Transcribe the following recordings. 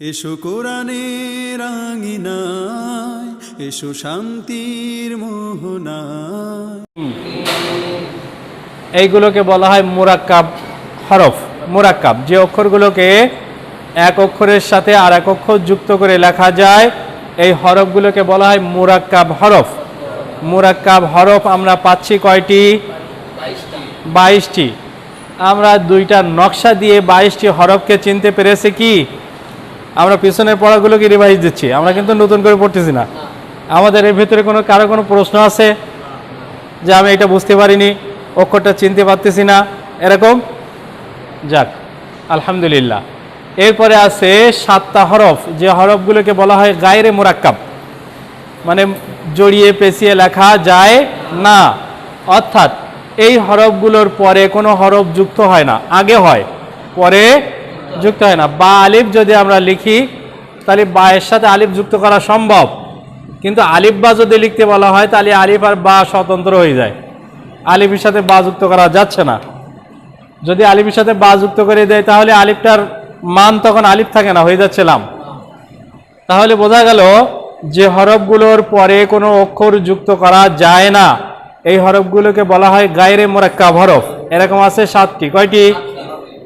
এসো কোরআনের আঙিনায়, এসো শান্তির মোহনায়। এইগুলোকে বলা হয় মুরাক্কাব হরফ। মুরাক্কাব যে অক্ষরগুলোকে এক অক্ষরের সাথে আর এক অক্ষর যুক্ত করে লেখা যায়, এই হরফগুলোকে বলা হয় মুরাক্কাব হরফ। মুরাক্কাব হরফ আমরা পাচ্ছি কয়টি? 22টি। আমরা দুইটা নকশা দিয়ে 22টি হরফকে চিনতে পেরেছি কি? আমরা পিছনের পড়াগুলোকে রিভাইজ দিচ্ছি, আমরা কিন্তু নতুন করে পড়তেছি না। আমাদের এর ভিতরে কারো কোনো প্রশ্ন আছে যে আমি এটা বুঝতে পারিনি, অক্ষরটা চিনতে পারতেছি না, এরকম? যাক, আলহামদুলিল্লাহ। এরপরে আছে 7টা হরফ, যে হরফগুলোকে বলা হয় গায়রে মুরাক্কাব, মানে জড়িয়ে পেঁচিয়ে লেখা যায় না। অর্থাৎ এই হরফগুলোর পরে কোনো হরফ যুক্ত হয় না, আগে হয় পরে যুক্ত হয় না। বা আলিফ যদি আমরা লিখি তাহলে বা এর সাথে আলিফ যুক্ত করা সম্ভব, কিন্তু আলিফ বা যদি লিখতে বলা হয় তাহলে আলিফ আর বা স্বতন্ত্র হয়ে যায়, আলিফের সাথে বা যুক্ত করা যাচ্ছে না। যদি আলিফের সাথে বা যুক্ত করে দেয় তাহলে আলিফটার মান তখন আলিফ থাকে না, হয়ে যাচ্ছে লাম। তাহলে বোঝা গেল যে হরফগুলোর পরে কোনো অক্ষর যুক্ত করা যায় না, এই হরফগুলোকে বলা হয় গায়রে মুরাক্কাব হরফ। এরকম আছে 7টি। কয়টি?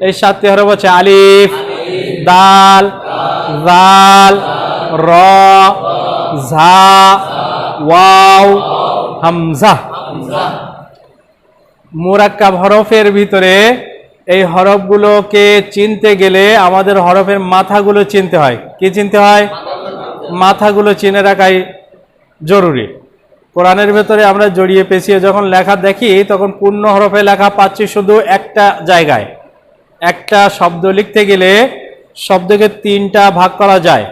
এই 7টি হরফ হচ্ছে আলিফ, দাল, জাল, র, ঝা, ওয়াও, হামজা। মুরাক্কাব হরফের ভিতরে এই হরফগুলোকে চিনতে গেলে আমাদের হরফের মাথাগুলো চিনতে হয়। কি চিনতে হয়? মাথাগুলো চিনে রাখাই জরুরি। কোরআনের ভেতরে আমরা জড়িয়ে পেঁচিয়ে যখন লেখা দেখি তখন পূর্ণ হরফে লেখা পাচ্ছি শুধু একটা জায়গায়। একটা শব্দ লিখতে গেলে শব্দকে 3টা ভাগ করা যায়।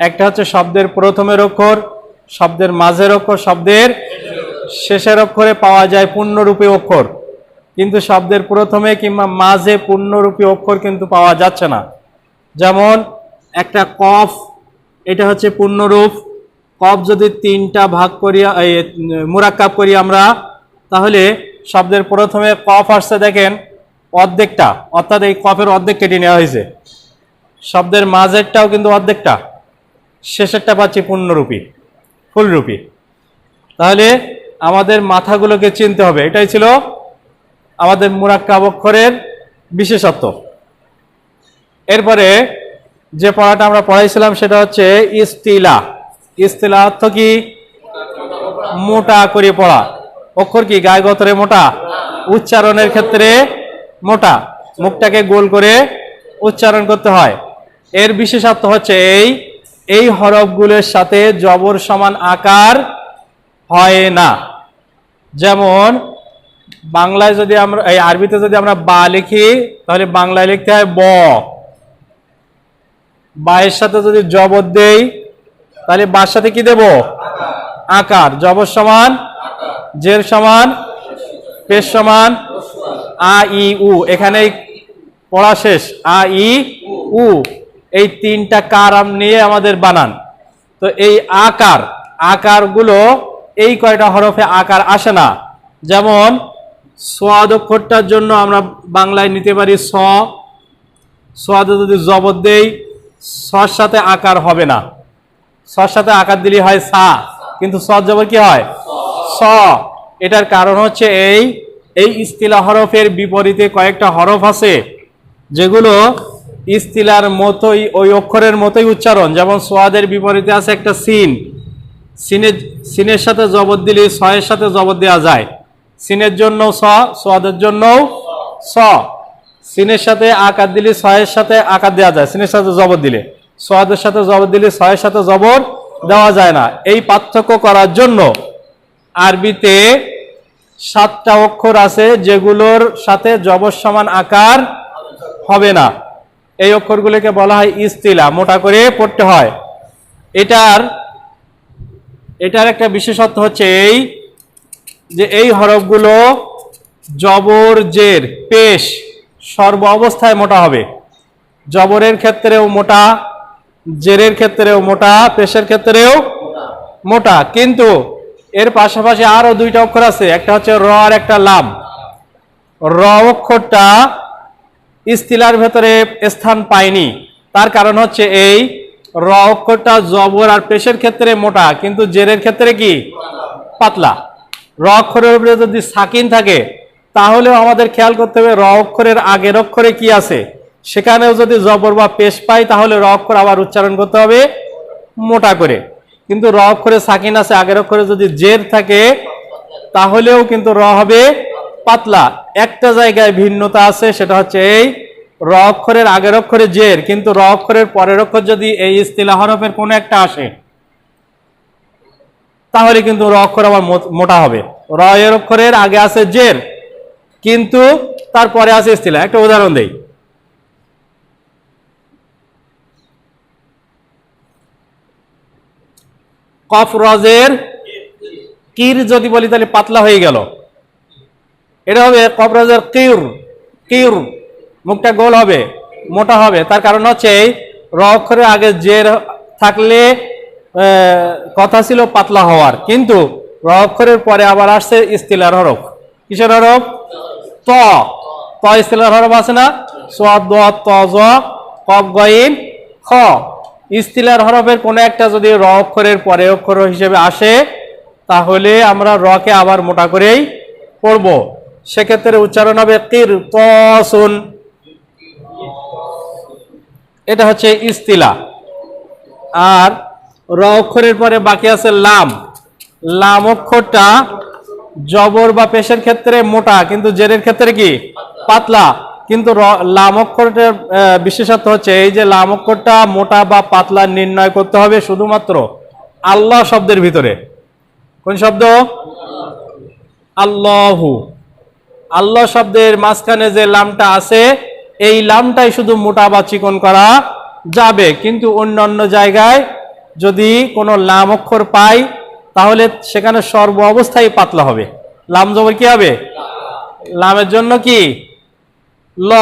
একটা হচ্ছে শব্দের প্রথমের অক্ষর, শব্দের মাঝের অক্ষর, শব্দের শেষের অক্ষরে পাওয়া যায় পূর্ণরূপী অক্ষর, কিন্তু শব্দের প্রথমে কিংবা মাঝে পূর্ণরূপী অক্ষর কিন্তু পাওয়া যাচ্ছে না। যেমন একটা কফ, এটা হচ্ছে পূর্ণরূপ। কফ যদি 3টা ভাগ করি, মুরাক্কাব করি আমরা, তাহলে শব্দের প্রথমে কফ আসছে দেখেন অর্ধেকটা, অর্থাৎ এই কফের অর্ধেক কেটে নেওয়া হয়েছে। শব্দের মাঝেরটাও কিন্তু অর্ধেকটা, শেষেরটা পাচ্ছি পূর্ণরূপী, ফুলরূপী। তাহলে আমাদের মাথাগুলোকে চিনতে হবে। এটাই ছিল আমাদের মুরাক্কাব অক্ষরের বিশেষত্ব। এরপরে যে পড়াটা আমরা পড়াইছিলাম সেটা হচ্ছে ইস্তিলা। ইস্তিলা অর্থ কি? মোটা করে পড়া। অক্ষর কি গায়ে গতরে মোটা? উচ্চারণের ক্ষেত্রে মোটা, মুখটাকে গোল করে উচ্চারণ করতে হয়। এর বিশেষত্ব হচ্ছে এই হরফগুলোর সাথে জবর সমান আকার হয় না। যেমন বাংলায় যদি আমরা, এই আরবিতে যদি আমরা বা লিখি তাহলে বাংলায় লিখতে হয় ব। বা এর সাথে যদি জবর দেই তাহলে বার সাথে কি দেব? আকার। জবর সমান জের সমান পেশ সমান আ ই উ। এখানেই পড়া শেষ। আ ই উ, এই 3টা কার নিয়ে আমাদের বানান। তো এই আকারগুলো এই কয়টা হরফে আকার আসে না। যেমন সোয়াদ অক্ষরটার জন্য আমরা বাংলায় নিতে পারি স। সোয়াদে যদি জবর দেই সর সাথে আকার হবে না, সর সাথে আকার দিলে হয় সা, কিন্তু সর জবর কি হয়? স। এটার কারণ হচ্ছে এই ইস্তিলা হরফের বিপরীতে কয়েকটা হরফ আছে যেগুলো ইস্তিলার মতোই, ওই অক্ষরের মতোই উচ্চারণ। যেমন সোয়াদের বিপরীতে আছে একটা সিন। সিনের সাথে জবর দিলে সয়ের সাথে জবর দেওয়া যায়। সিনের জন্য স, সোয়াদের জন্য স। সিনের সাথে আকার দিলে সয়ের সাথে আকার দেওয়া যায়, সিনের সাথে জবর দিলে। সোয়াদের সাথে জবর দিলে সয়ের সাথে জবর দেওয়া যায় না। এই পার্থক্য করার জন্য আরবিতে 7টা অক্ষর আছে যেগুলোর সাথে জবর সমান আকার হবে না। এই অক্ষরগুলোকে বলা হয় ইস্তিলা, মোটা করে পড়তে হয়। এটার একটা বিশেষত্ব হচ্ছে যে এই হরফগুলো জবর, জের, পেশ সর্ব অবস্থায় মোটা হবে। জবরের ক্ষেত্রেও মোটা, জেরের ক্ষেত্রেও মোটা, পেশের ক্ষেত্রেও মোটা। কিন্তু এর পাশাপাশি আরো 2টা অক্ষর আছে, একটা হচ্ছে র আর একটা লাম। র অক্ষরটা ইস্তিলার ভেতরে স্থান পায়নি, তার কারণ হচ্ছে র অক্ষরটা জবর আর পেশের ক্ষেত্রে মোটা, কিন্তু জেরের ক্ষেত্রে কি পাতলা। র অক্ষরের উপরে যদি সাকিন থাকে তাহলেও আমাদের খেয়াল করতে হবে র অক্ষরের আগের অক্ষরে কি আছে, সেখানেও যদি জবর বা পেশ পাই তাহলে র অক্ষর আবার উচ্চারণ করতে হবে মোটা করে। কিন্তু র অক্ষরে সাকিন আছে, আগের অক্ষরে যদি জের থাকে তাহলেও কিন্তু র হবে পাতলা। একটা জায়গায় ভিন্নতা আছে, সেটা হচ্ছে এই র অক্ষরের আগের অক্ষরে জের, কিন্তু র অক্ষরের পরের অক্ষর যদি এই ইস্তিলা হরফের কোনো একটা আসে তাহলে কিন্তু র অক্ষর আবার মোটা হবে। র এর অক্ষরের আগে আছে জের কিন্তু তারপরে আছে ইস্তিলা। একটা উদাহরণ দেই, কফ রজের কির যদি বলি তাহলে পাতলা হয়ে গেল, এটা হবে কফ রজের কির, কির, মুখটা গোল হবে, মোটা হবে। তার কারণ হচ্ছে এই র অক্ষরের আগে জের থাকলে কথা ছিল পাতলা হওয়ার, কিন্তু র অক্ষরের পরে আবার আসছে ইস্তিলার হরফ। কিসের হরফ? ত। ত ইস্তিলার হরফ আছে না, সোয়াদ ত জ কফ গইন খ। ইস্তিলার হরফের কোনো একটা যদি র অক্ষরের পরে অক্ষর হিসেবে আসে তাহলে আমরা র কে আবার মোটা করেই পড়ব। সেক্ষেত্রে উচ্চারণ হবে কির তসুন, এটা হচ্ছে ইস্তিলা। আর র অক্ষরের পরে বাকি আছে লাম। লাম অক্ষরটা জবর বা পেশের ক্ষেত্রে মোটা, কিন্তু জেরের ক্ষেত্রে কি পাতলা। কিন্তু লাম অক্ষরটার বিশেষত্ব হচ্ছে এই যে লাম অক্ষরটা মোটা বা পাতলা নির্ণয় করতে হবে শুধুমাত্র আল্লাহ শব্দের ভিতরে। কোন শব্দ? আল্লাহু। আল্লাহ শব্দের মাঝখানে যে লামটা আছে এই লামটাই শুধু মোটা বা চিকন করা যাবে, কিন্তু অন্যান্য জায়গায় যদি কোনো লাম অক্ষর পাই তাহলে সেখানে সর্ব অবস্থায় পাতলা হবে। লাম জবর কি হবে? লামের জন্য কি ল,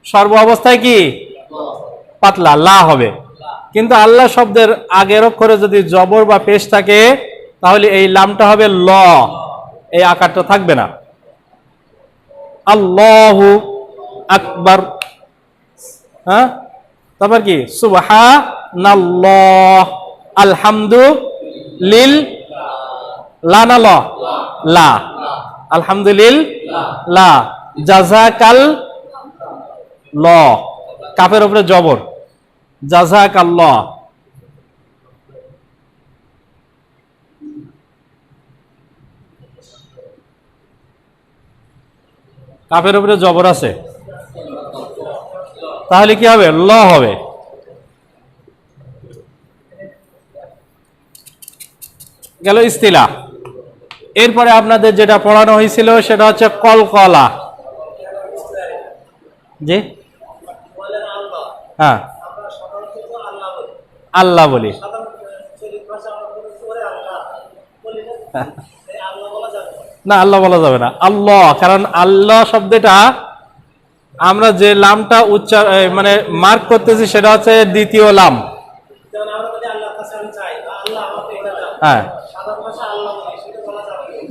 সর্ব অবস্থায় কি পাতলা লা হবে। কিন্তু আল্লাহ শব্দের আগের অক্ষরে যদি জবর বা পেশ থাকে তাহলে এই লামটা হবে ল, এই আকারটা থাকবে না। আল্লাহু আকবার, হ্যাঁ, তারপর কি সুবহানাল্লাহ, আলহামদুলিল লা না ল লা, আলহামদুলিল্লাহ, জাযাকাল ল, কাফের উপরে জবর, জাযাকাল্লাহ। কাফের উপরে জবর আছে তাহলে কি হবে? ল হবে। গেল ইস্তিলা। এরপরে আপনাদের যেটা পড়ানো হয়েছিল সেটা হচ্ছে কলকলা। জি, হ্যাঁ, আল্লাহ বলি। না, আল্লাহ বলা যাবে না, আল্লাহ। কারণ আল্লাহ শব্দটা আমরা যে লামটা মানে মার্ক করতেছি সেটা হচ্ছে দ্বিতীয় লাম। হ্যাঁ,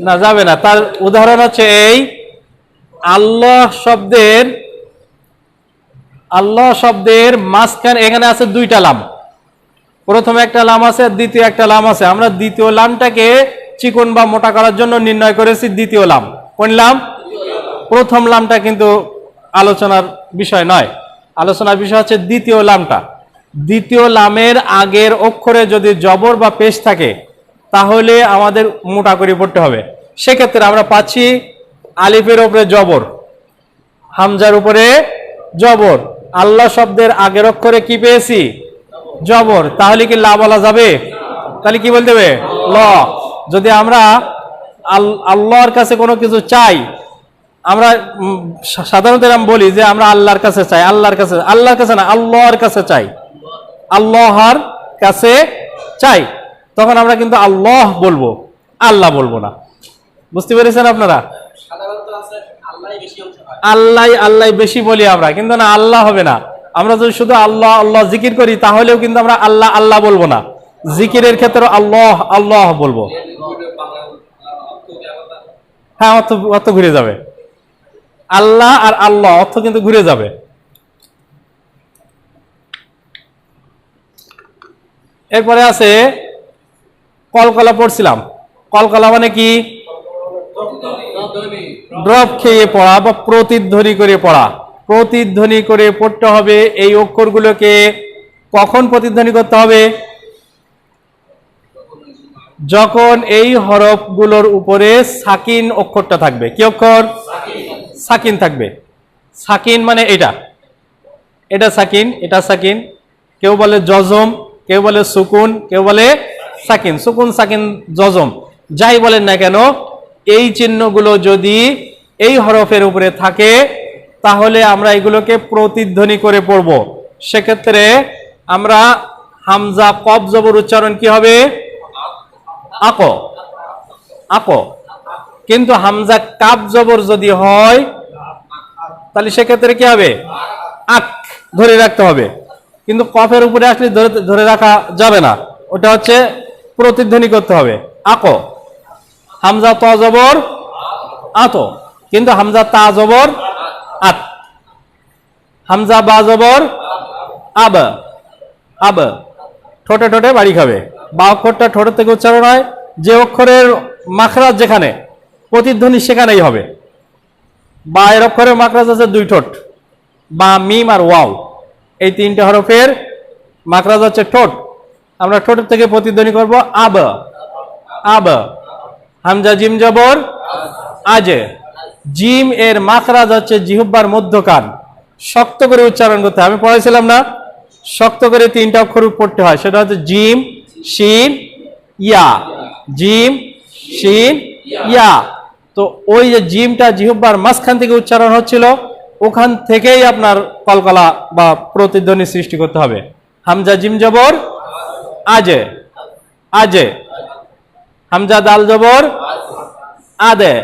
না যাবে না। তার উদাহরণ হচ্ছে এই আল্লাহ শব্দের মাঝখানে এখানে আছে দুইটা লাম, প্রথমে একটা লাম আছে, দ্বিতীয় একটা লাম আছে। আমরা দ্বিতীয় লামটাকে চিকন বা মোটা করার জন্য নির্ণয় করেছি দ্বিতীয় লাম। কোন লাম? প্রথম লামটা কিন্তু আলোচনার বিষয় নয়, আলোচনার বিষয় হচ্ছে দ্বিতীয় লামটা। দ্বিতীয় লামের আগের অক্ষরে যদি জবর বা পেশ থাকে তাহলে আমাদের মোটা করে পড়তে হবে। সেক্ষেত্রে আমরা পাচ্ছি আলিফের উপরে জবর, হামজার উপরে জবর, আল্লাহ শব্দের আগের অক্ষরে কি পেয়েছি? জবর। তাহলে কি লা বলা যাবে? তাহলে কি বলতে হবে? ল। যদি আমরা আল্লাহর কাছে কোনো কিছু চাই, আমরা সাধারণত এরকম বলি যে আমরা আল্লাহর কাছে চাই, আল্লাহর কাছে না, আল্লাহর কাছে চাই, আল্লাহর কাছে চাই, তখন আমরা কিন্তু আল্লাহ বলবো, আল্লাহ বলবো না। বুঝতে পেরেছেন আপনারা? আল্লাহ বেশি বলি আমরা, কিন্তু না, আল্লাহ হবে না। আমরা যদি শুধু আল্লাহ আল্লাহ জিকির করি তাহলেও কিন্তু আমরা আল্লাহ আল্লাহ বলবো না, জিকিরের ক্ষেত্রে আল্লাহ আল্লাহ বলবো। হ্যাঁ, অর্থ ঘুরে যাবে। আল্লাহ আর আল্লাহ অর্থ কিন্তু ঘুরে যাবে। এরপরে আছে কলকলা পড়ছিলাম। কলকলা মানে কি? ড্রপ খেয়ে পড়া বা প্রতিধ্বনি করে পড়া। প্রতিধ্বনি করে পড়তে হবে। এই অক্ষরগুলোকে কখন প্রতিধ্বনি করতে হবে? যখন এই হরফগুলোর উপরে সাকিন অক্ষরটা থাকবে। কি অক্ষর? সাকিন থাকবে। সাকিন মানে এটা, এটা সাকিন, এটা সাকিন। কেউ বলে জজম, কেউ বলে সুকুন, কেউ বলে সাকিন। সুকুন, সাকিন, জজম, যাই বলেন না কেন, এই চিহ্নগুলো যদি এই হরফের উপরে থাকে তাহলে আমরা এগুলোকে প্রতিধ্বনি করে পড়ব। সেক্ষেত্রে আমরা হামজা কফ জবর উচ্চারণ কি হবে? আকো, আকো। কিন্তু হামজা কাপ জবর যদি হয় তাহলে সেক্ষেত্রে কি হবে? আক, ধরে রাখতে হবে। কিন্তু কফের উপরে আসলে ধরে রাখা যাবে না, ওটা হচ্ছে প্রতিধ্বনি করতে হবে। আকো। হামজা ত জবর আত, কিন্তু হামজা তা জবর আত। হামজা বা জবর আব, আব। ঠোঁটে ঠোঁটে বাড়ি খাবে। বা অক্ষরটা ঠোঁটের থেকে উচ্চারণ হয়, যে অক্ষরের মাখরাজ যেখানে, প্রতিধ্বনি সেখানেই হবে। বা এর অক্ষরের মাখরাজ আছে দুই ঠোঁট, বা মিম আর ওয়াও, এই তিনটে হরফের মাখরাজ হচ্ছে ঠোঁট। আমরা ঠোঁটের থেকে প্রতিধ্বনি করব আব, আব। হামজা জিম জবর আজে। জিম এর মাখরাজ হচ্ছে জিহ্বার মধ্যকান, শক্ত করে উচ্চারণ করতে হয়। আমি পড়াইছিলাম না, শক্ত করে তিনটা অক্ষর পড়তে হয়। সেটা হচ্ছে জিম, শিন, ইয়া। জিম, শিন, ইয়া। তো ওই যে জিমটা জিহ্বার মাঝখান থেকে উচ্চারণ হচ্ছিল, ওখান থেকেই আপনার কলকলা বা প্রতিধ্বনি সৃষ্টি করতে হবে। হামজা জিম জবর আজে, আজে। হামজা দাল জবর আদে,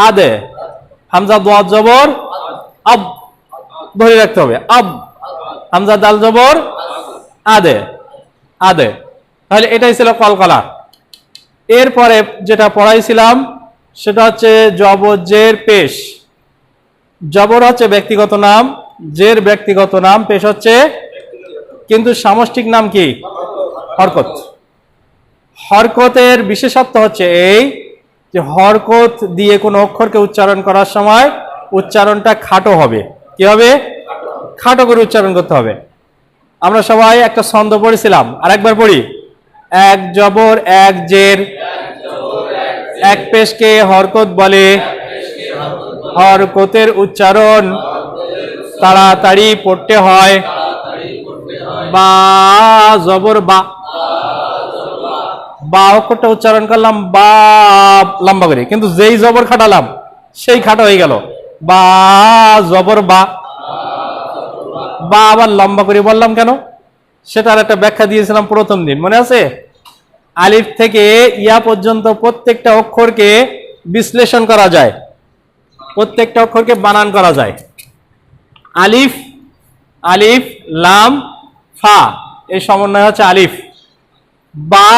আদে। হামজা দোয়াত জবর আব, ধরে রাখতে হবে, আব। হামজা দাল জবর আদে, আদে। তাহলে এটাই ছিল কলকলা। এরপরে যেটা পড়াইছিলাম সেটা হচ্ছে জবর জের পেশ। জবর হচ্ছে ব্যক্তিগত নাম, জের ব্যক্তিগত নাম, পেশ হচ্ছে, কিন্তু সামষ্টিক নাম কি? হরকত। হরকতের বিশেষত্ব হচ্ছে এই যে হরকত দিয়ে কোনো অক্ষরকে উচ্চারণ করার সময় উচ্চারণটা খাটো হবে। কি হবে? খাটো করে উচ্চারণ করতে হবে। আমরা সবাই একটা ছন্দ পড়েছিলাম, আর একবার পড়ি। এক জবর এক জের, এক পেশকে হরকত বলে, হরকতের উচ্চারণ তাড়াতাড়ি পড়তে হয়। বা জবর বা, বা অক্ষরটা উচ্চারণ করলাম বা লম্বা করে, কিন্তু যেই জবর খাটালাম সেই খাটো হয়ে গেল। বা জবর বা, বা আবার লম্বা করে বললাম কেন? সেটার একটা ব্যাখ্যা দিয়েছিলাম প্রথম দিন, মনে আছে? আলিফ থেকে ইয়া পর্যন্ত প্রত্যেকটা অক্ষরকে বিশ্লেষণ করা যায়, প্রত্যেকটা অক্ষরকে বানান করা যায়। আলিফ, আলিফ লাম ফা, এই সমন্বয় হচ্ছে আলিফ। বা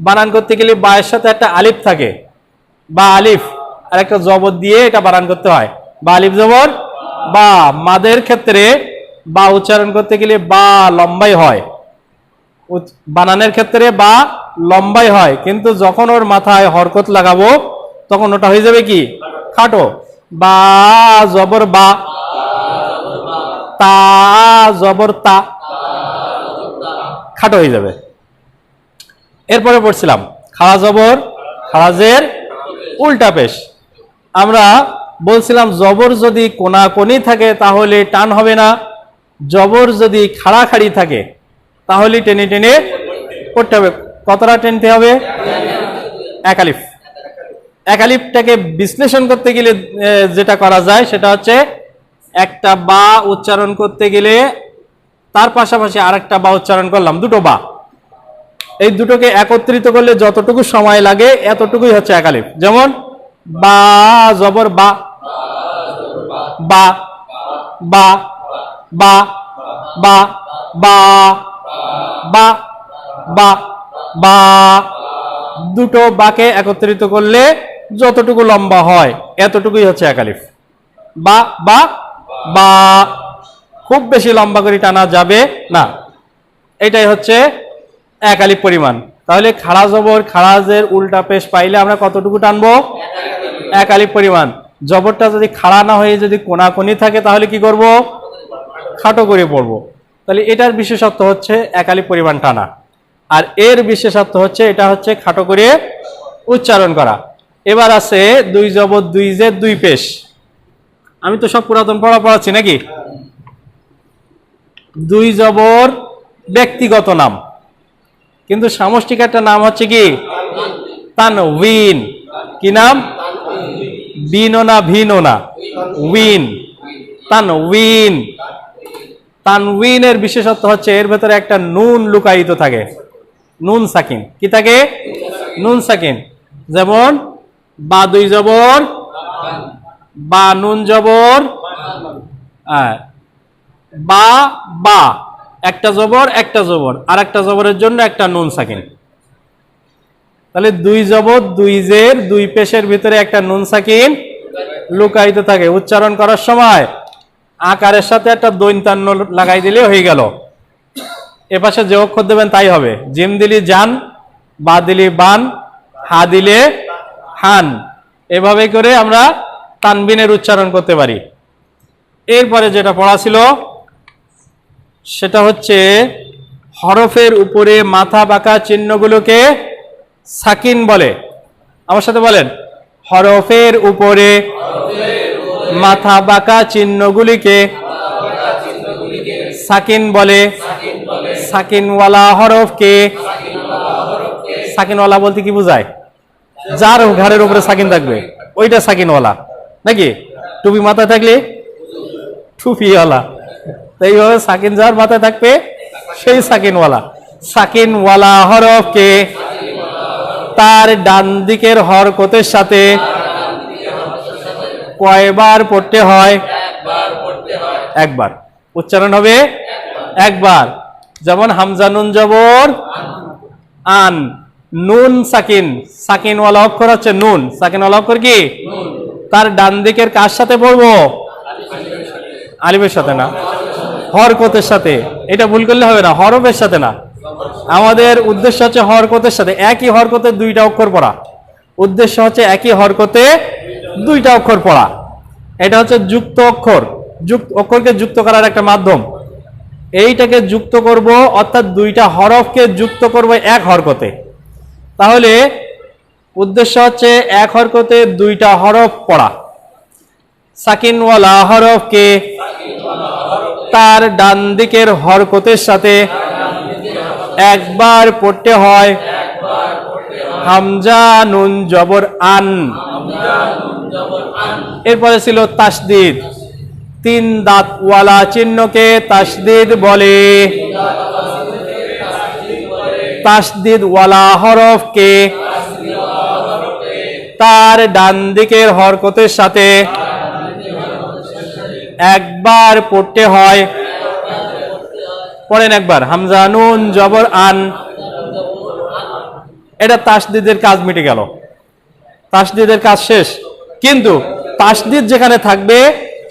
বানান করতে গেলে বা এর সাথে একটা আলিফ থাকে, বা আলিফ আর একটা জবর দিয়ে এটা বানান করতে হয়, বা আলিফ জবর বা। মাদের ক্ষেত্রে বা উচ্চারণ করতে গেলে বা লম্বাই হয়, বানানের ক্ষেত্রে বা লম্বাই হয়, কিন্তু যখন ওর মাথায় হরকত লাগাবো তখন ওটা হয়ে যাবে কি? খাটো। বা জবর বা, তা জবর তা, খাটো হয়ে যাবে। এরপরে পড়ছিলাম খাড়া জবর, খারাজের উল্টা পেশ। আমরা বলছিলাম জবর যদি কোনাকুনি থাকে তাহলে টান হবে না, জবর যদি খাড়াখাড়ি থাকে তাহলে টেনে টেনে পড়তে হবে। কতটা টেনতে হবে? এক আলিফ। এক আলিফটাকে বিশ্লেষণ করতে গেলে যেটা করা যায় সেটা হচ্ছে একটা বা উচ্চারণ করতে গেলে তার পাশাপাশি আরেকটা বা উচ্চারণ করলাম, দুটো বা। এই দুটোকে একত্রিত করলে যতটুকু সময় লাগে এতটুকুই হচ্ছে এক আলিফ। যেমন বা জবর বা, বা বা বা বা বা বা বা বা। দুটো বাকে একত্রিত করলে যতটুকু লম্বা হয় এতটুকুই হচ্ছে এক আলিফ। বা বা বা, খুব বেশি লম্বা করে টানা যাবে না। এটাই হচ্ছে এক আলিফ পরিমাণ। তাহলে খাড়া জবর খাড়াজের উল্টা পেশ পাইলে আমরা কতটুকু টানবো? এক আলিফ পরিমাণ। জবরটা যদি খাড়া না হয়ে যদি কোনাকুনি থাকে তাহলে কি করব? খাটো করে পড়বো। তাহলে এটার বিশেষত্ব হচ্ছে এক আলিফ পরিমাণ টানা, আর এর বিশেষত্ব হচ্ছে এটা হচ্ছে খাটো করে উচ্চারণ করা। এবার আছে দুই জবর দুই জের দুই পেশ। আমি তো সব পুরাতন পড়াচ্ছি নাকি? দুই জবর ব্যক্তিগত নাম, কিন্তু সামষ্টিক একটা নাম হচ্ছে কি? তানউইন। কি নাম? বিনো না ভিনো না, উইন, তানউইন। তানউইনের বিশেষত্ব হচ্ছে এর ভেতরে একটা নুন লুকায়িত থাকে, নুন সাকিন। কি থাকে? নুন সাকিন। যেমন বা দুই জবর বা, নুন জবর বা, বা একটা জবর একটা জবর, আর একটা জবরের জন্য একটা নুন সাকিন। তাহলে দুই জবর দুই জের দুই পেশের ভিতরে একটা নুন সাকিন লুকায়িত থাকে। উচ্চারণ করার সময় আকারের সাথে একটা দৈন্তান্ন লাগাই দিলে হয়ে গেল। এপাশে যে অক্ষর দেবেন তাই হবে। জিম দিলি জান, বা দিলি বান, হা দিলে হান। এভাবে করে আমরা তানবিনের উচ্চারণ করতে পারি। এরপরে যেটা পড়া ছিল সেটা হচ্ছে হরফের উপরে মাথা বাঁকা চিহ্নগুলোকে সাকিন বলে। আমার সাথে বলেন, হরফের উপরে মাথা বাঁকা চিহ্নগুলিকে সাকিন বলে। সাকিনওয়ালা হরফকে, সাকিনওয়ালা বলতে কি বোঝায়? যার ঘাড়ের উপরে সাকিন থাকবে ওইটা সাকিনওয়ালা, নাকি? টুপি মাথায় থাকলে টুপিওয়ালা। এইভাবে সাকিন যার মাথায় থাকবে সেই সাকিনওয়ালা। সাকিনওয়ালা হরফকে তার ডান দিকের হরকতের সাথে কয়বার পড়তে হয়? একবার। উচ্চারণ হবে একবার। যেমন হামজা নুন জবর আন, নুন সাকিন, সাকিনওয়ালা অক্ষর হচ্ছে নুন। সাকিনওয়ালা অক্ষর কি? তার ডান দিকের কার সাথে পড়বো? আলিফের সাথে না, হরকতের সাথে। এটা ভুল করলে হবে না, হরফের সাথে না। আমাদের উদ্দেশ্য হচ্ছে হরকতের সাথে, একই হরকতে দুইটা অক্ষর পড়া। উদ্দেশ্য হচ্ছে একই হরকতে দুইটা অক্ষর পড়া। এটা হচ্ছে যুক্ত অক্ষর, যুক্ত অক্ষরকে যুক্ত করার একটা মাধ্যম। এইটাকে যুক্ত করব, অর্থাৎ দুইটা হরফকে যুক্ত করব এক হরকতে। তাহলে উদ্দেশ্য হচ্ছে এক হরকতে দুইটা হরফ পড়া। সাকিনওয়ালা হরফকে তার ডান দিকের হরকতের সাথে একবার পড়তে হয়। হামজা নুন জবর আন। এরপরে ছিল তাসদিদ। তিন দাঁতওয়ালা চিহ্নকে তাসদিদ বলে। তাসদিদওয়ালা হরফকে তার ডান দিকের হরকতের সাথে একবার পড়তে হয়। পড়েন একবার, হামজা নুন জবর আন। এটা তাসদিদের কাজ মিটে গেল, তাসদিদের কাজ শেষ। কিন্তু তাসদিদ যেখানে থাকবে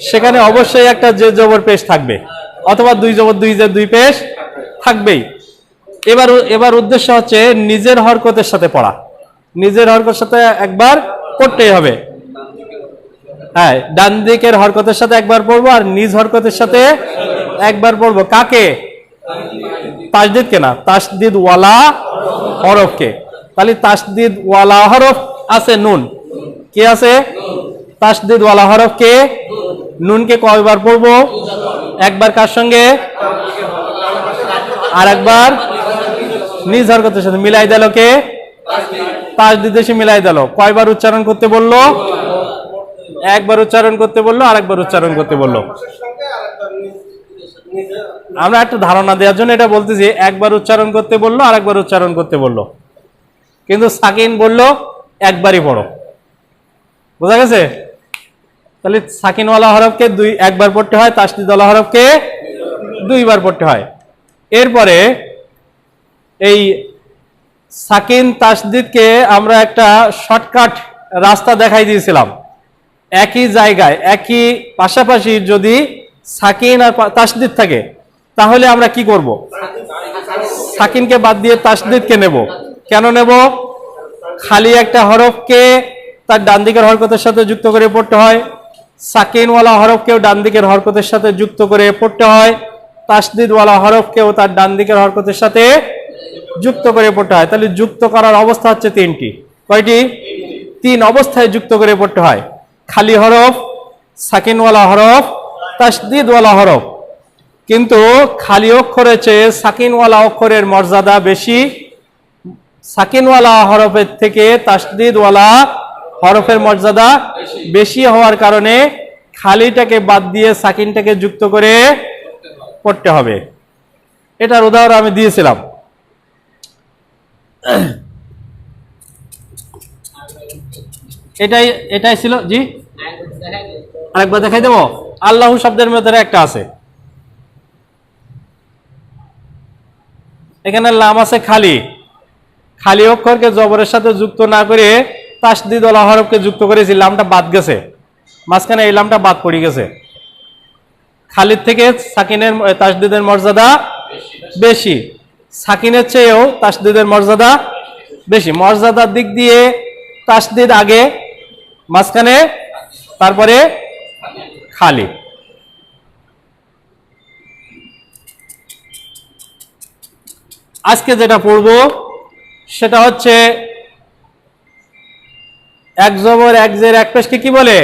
সেখানে অবশ্যই একটা জের জবর পেশ থাকবে, অথবা দুই জবর দুই জের দুই পেশ থাকবেই। এবার উদ্দেশ্য হচ্ছে নিজের হরকতের সাথে পড়া। নিজের হরকতের সাথে একবার পড়তেই হবে। হ্যাঁ, ডান দিকের হরকতের সাথে একবার পড়বো, আর নিজ হরকতের সাথে একবার পড়বো। কাকে? তাসদিদকে না, তাসদিদ ওয়ালা হরফকে। তাহলে তাসদিদ ওয়ালা হরফ আছে নুন। কি আছে? তাসদিদ ওয়ালা হরফকে, নুনকে কয়বার পড়বো? একবার। কার সঙ্গে? আর একবার নিজ হরকতের সাথে মিলাই দিল। কে? তাসদিদের সাথে মিলাই দিল। কয়বার উচ্চারণ করতে বললো? একবার উচ্চারণ করতে বললো, আর একবার উচ্চারণ করতে বললো। আমরা একটা ধারণা দেওয়ার জন্য এটা বলতেছি, একবার উচ্চারণ করতে বললো, আর একবার উচ্চারণ করতে বললো। কিন্তু সাকিন বললো একবারই পড়ো। বোঝা গেছে? তাহলে সাকিনওয়ালা হরফকে একবার পড়তে হয়, তাসদিদওয়ালা হরফকে দুইবার পড়তে হয়। এরপরে এই সাকিন তাসদিদকে আমরা একটা শর্টকাট রাস্তা দেখাই দিয়েছিলাম। একই জায়গায় একই পাশাপাশি যদি সাকিন আর তাসদিদ থাকে তাহলে আমরা কি করব? সাকিনকে বাদ দিয়ে তাসদিদকে নেব। কেন নেব? খালি একটা হরফকে তার ডান দিকের হরকতের সাথে যুক্ত করে পড়তে হয়, সাকিনওয়ালা হরফকেও ডান দিকের হরকতের সাথে যুক্ত করে পড়তে হয়, তাসদিদওয়ালা হরফকেও তার ডান দিকের হরকতের সাথে যুক্ত করে পড়তে হয়। তাহলে যুক্ত করার অবস্থা হচ্ছে তিনটি। কয়টি? তিন অবস্থায় যুক্ত করে পড়তে হয়। খালি হরফ, সাকিনওয়ালা হরফ, তাসদিদওয়ালা হরফ। কিন্তু খালি অক্ষরের চেয়ে সাকিনওয়ালা অক্ষরের মর্যাদা বেশি। সাকিনওয়ালা হরফের থেকে তাসদিদওয়ালা হরফের মর্যাদা বেশি হওয়ার কারণে খালিটাকে বাদ দিয়ে সাকিনটাকে যুক্ত করে পড়তে হবে। এটার উদাহরণ আমি দিয়েছিলাম। এটাই ছিল। জি, আরেকবার দেখাই দেবো। আল্লাহু শব্দের মধ্যে একটা আছে, এখানে লাম আছে খালি। খালি অক্ষরকে জবরের সাথে যুক্ত না করে তাসদিদওয়ালা হরফকে যুক্ত করেছি, লামটা বাদ গেছে, মাঝখানে এই লামটা বাদ পড়ে গেছে। খালির থেকে সাকিনের তাসদিদের মর্যাদা বেশি, সাকিনের চেয়েও তাসদিদের মর্যাদা বেশি। মর্যাদার দিক দিয়ে তাসদিদ আগে, মাঝখানে, তারপরে খালি। আজকে যেটা পড়ব সেটা হচ্ছে এক জবর এক জের এক পেশকে কি বলে?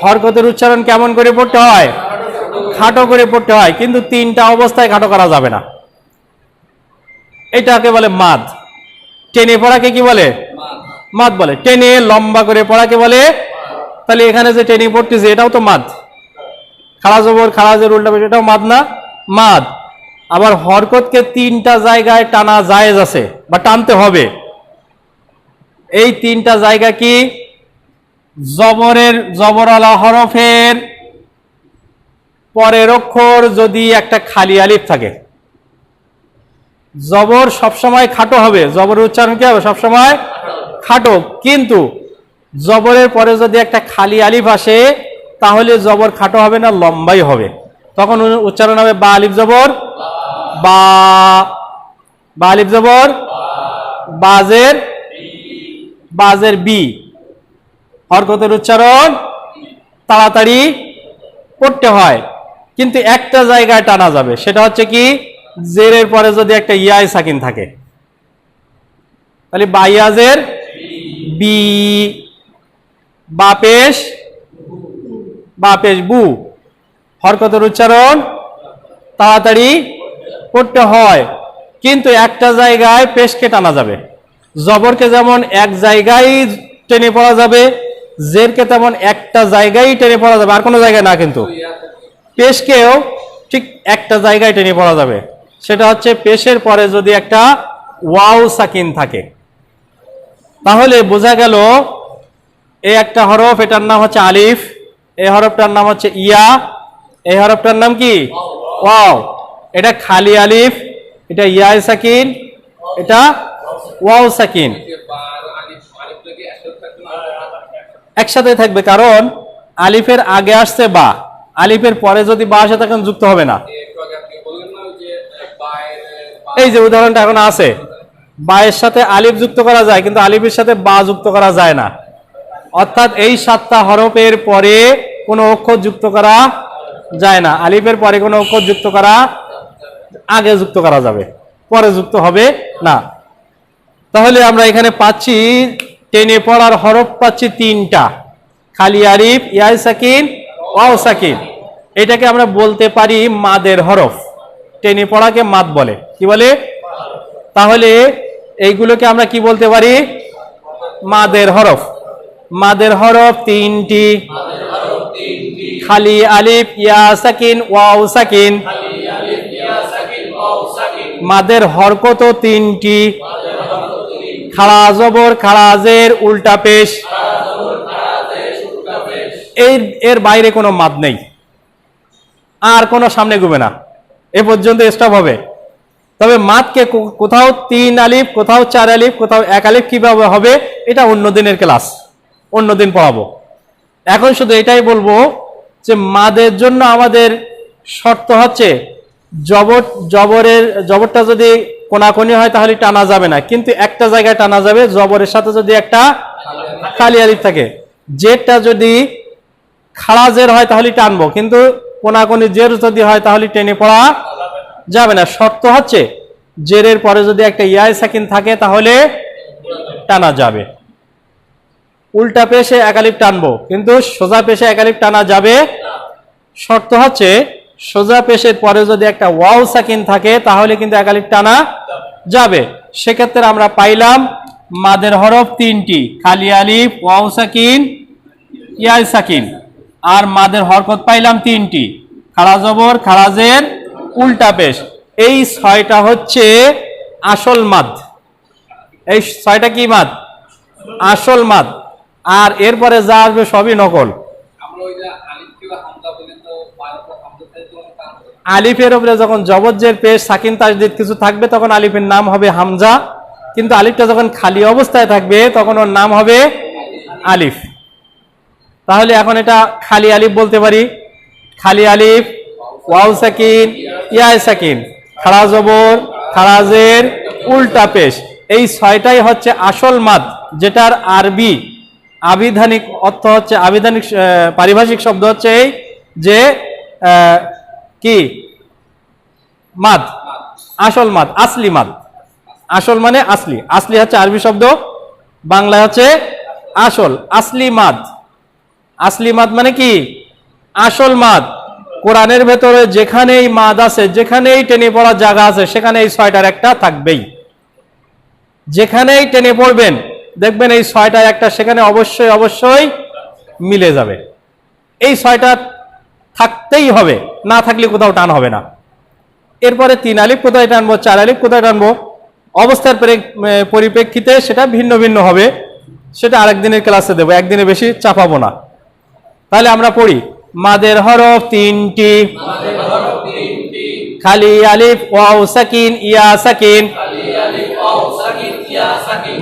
হরকতের উচ্চারণ কেমন করে পড়তে হয়? খাটো করে পড়তে হয়, কিন্তু তিনটা অবস্থায় খাটো করা যাবে না। এটাকে বলে মাদ। টেনে পড়াকে কি বলে? মাদ বলে। টেনে লম্বা করে পড়াকে বলে। তাহলে এখানে যে টেনে পড়তেছে এটাও তো মাদ। খাড়া জবর খাড়া জের উল্টা পেশ, এটাও মাদ না? মাদ। আবার হরকতকে তিনটা জায়গায় টানা জায়েজ আছে বা টানতে হবে। এই তিনটা জায়গা কি? জবরওয়ালা হরফের পরের অক্ষর যদি একটা খালি আলিফ থাকে, জবর সবসময় খাটো হবে, জবরের উচ্চারণ কি হবে? সবসময় খাটো। কিন্তু জবরের পরে যদি একটা খালি আলিফ আসে তাহলে জবর খাটো হবে না, লম্বাই হবে। তখন উচ্চারণ হবে বা আলিফ জবর বা, বা আলিফ জবর বাজের বি। হরকতের উচ্চারণ তাড়াতাড়ি পড়তে হয়, কিন্তু একটা জায়গায় টানা যাবে, সেটা হচ্ছে কি? জেরের পরে যদি একটা ইয়াই সাকিন থাকে, তাহলে বাইয়াজের বি, বাপেশ বু। হরকতের উচ্চারণ তাড়াতাড়ি পড়তে হয়, কিন্তু একটা জায়গায় পেশকে টানা যাবে। জবরকে যেমন এক জায়গায় টেনে পড়া যাবে, জেরকে তেমন একটা জায়গায় টেনে পড়া যাবে, আর কোনো জায়গায় না। কিন্তু পেশকেও ঠিক একটা জায়গায় টেনে পড়া যাবে, সেটা হচ্ছে পেশের পরে যদি একটা ওয়াও সাকিন থাকে। তাহলে বোঝা গেল এই একটা হরফ, এটার নাম হচ্ছে আলিফ, এই হরফটার নাম হচ্ছে ইয়া, এই হরফটার নাম কি? ওয়াও। এটা খালি আলিফ, এটা ইয়াই সাকিন, এটা ওয়াও সাকিন। একসাথে থাকবে, কারণ আলিফের আগে আসছে বা, আলিফের পরে যদি বা আসে তখন যুক্ত হবে না। এই যে উদাহরণটা এখন আছে, বায়ের সাথে আলিফ যুক্ত করা যায়, কিন্তু আলিফের সাথে বা যুক্ত করা যায় না। অর্থাৎ এই 7টা হরফের পরে কোনো অক্ষর যুক্ত করা যায় না। আলিফের পরে কোনো অক্ষর যুক্ত করা, আগে যুক্ত করা যাবে, পরে যুক্ত হবে না। তাহলে আমরা এখানে পাচ্ছি টেনে পড়ার হরফ পাচ্ছি 3টা, খালি আলিফ, ইয়াই সাকিন, ওয়াও সাকিন। এটাকে আমরা বলতে পারি মাদের হরফ। টেনে পড়াকে মাদ বলে। কি বলে? তাহলে এইগুলোকে আমরা কি বলতে পারি? মাদের হরফ। মাদের হরফ 3টি, খালি আলিফ, ইয়া সাকিন, ওয়াও সাকিন। মাদের হরকতও 3টি, খাড়া জবর খাড়া জের উল্টা পেশ। এর বাইরে কোনো মাদ নেই, আর কোনো সামনে ঘুমে না, এ পর্যন্ত স্টপ হবে। তবে মাদকে কোথাও 3 আলিফ, কোথাও 4 আলিফ, কোথাও 1 আলিফ কিভাবে হবে এটা অন্য দিনের ক্লাস, অন্য দিন পড়াবো। এখন শুধু এটাই বলবো যে মাদের জন্য আমাদের শর্ত হচ্ছে জবরটা যদি কোনাকুনি হয় তাহলে টানা যাবে না, কিন্তু একটা জায়গায় টানা যাবে, জবরের সাথে যদি একটা খালি আলিফ থাকে। জেরটা যদি খাড়া জের হয় তাহলে টানবো, কিন্তু কোনাকুনি জের যদি হয় তাহলে টেনে পড়া যাবে না। শর্ত হচ্ছে জেরের পরে যদি একটা ইয়া সাকিন থাকে তাহলে টানা যাবে। উল্টা পেশে এক আলিফ টানবো, কিন্তু সোজা পেশে এক আলিফ টানা যাবে। শর্ত হচ্ছে সোজা পেশের পরে যদি একটা ওয়াও সাকিন থাকে তাহলে কিন্তু এক আলিফ টানা যাবে। সেক্ষেত্রে আমরা পাইলাম মাদের হরফ তিনটি, খালি আলিফ, ওয়াও সাকিন, ইয়া সাকিন। আর মাদের হরকত পাইলাম তিনটি, খাড়া জবর, খাড়া জের, উল্টা পেশ। এই ছয়টা হচ্ছে আসল মাদ। এই ছয়টা কি মাদ? আসল মাদ। আর এরপরে যা আসবে সবই নকল। আলিফের উপরে যখন জবজ্জের পেশ, সাকিন, তাসদিদ কিছু থাকবে তখন আলিফের নাম হবে হামজা, কিন্তু আলিফটা যখন খালি অবস্থায় থাকবে তখন ওর নাম হবে আলিফ। তাহলে এখন এটা খালি আলিফ বলতে পারি। খালি আলিফ, ওয়াও সাকিন, ইয়া সাকিন, খাড়া জবর, খাড়া জের, উল্টা পেশ, এই ছয়টাই হচ্ছে আসল মাদ, যেটার আরবি আবিধানিক অর্থ হচ্ছে, আবিধানিক পারিভাষিক শব্দ হচ্ছে এই যে কি মাদ, আসল মাদ, আসলি মাদ। আসল মানে আসলি, আসলি হচ্ছে আরবি শব্দ, বাংলা হচ্ছে আসল, আসলি মাদ। আসলি মাদ মানে কি? আসল মাদ। কোরআনের ভেতরে যেখানেই মাদ আছে, যেখানেই টেনে পড়ার জায়গা আছে, সেখানে এই ছয়টার একটা থাকবেই। যেখানেই টেনে পড়বেন দেখবেন এই ছয়টার একটা সেখানে অবশ্যই অবশ্যই মিলে যাবে। এই ছয়টা থাকতেই হবে, না থাকলে কোথাও টান হবে না। এরপরে তিন আলিফ কোথায় টানবো, চার আলিফ কোথায় টানবো, অবস্থার পরিপ্রেক্ষিতে সেটা ভিন্ন ভিন্ন হবে, সেটা আরেকদিনের ক্লাসে দেবো, একদিনে বেশি চাপাবো না। তাহলে আমরা পড়ি, মাদের হরফ তিনটি, খালি আলিফ, ওয়াও সাকিন, ইয়া সাকিন।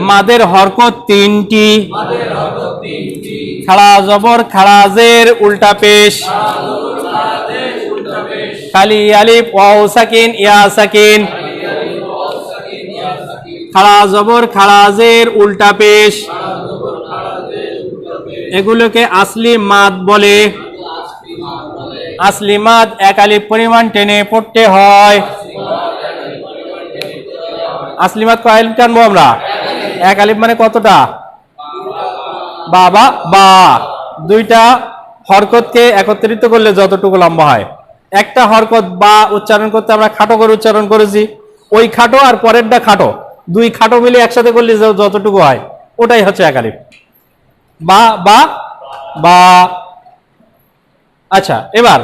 মাদের হরকত তিনটি, খাড়া জবর, খাড়া জের, উল্টা পেশ, খালি আলিফ, ওয়াও সাকিন, ইয়া সাকিন, খাড়া জবর, খাড়া জের, উল্টা পেশ। এগুলোকে আসলি মাদ বলে। আসলি মাদ এক আলিফ পরিমাণ টেনে পড়তে হয়। আসলি মাদ কয় আলিফ টানবো আমরা? এক আলিফ মানে কতটা? বাবা বা। দুইটা হরকতকে একত্রিত করলে যতটুকু লম্বা হয়। একটা হরকত বা উচ্চারণ করতে আমরা খাটো করে উচ্চারণ করেছি, ওই খাটো আর পরেরটা খাটো, দুই খাটো মিলে একসাথে করলে যতটুকু হয় ওটাই হচ্ছে এক আলিফ, বা বা বা। আচ্ছা, এবার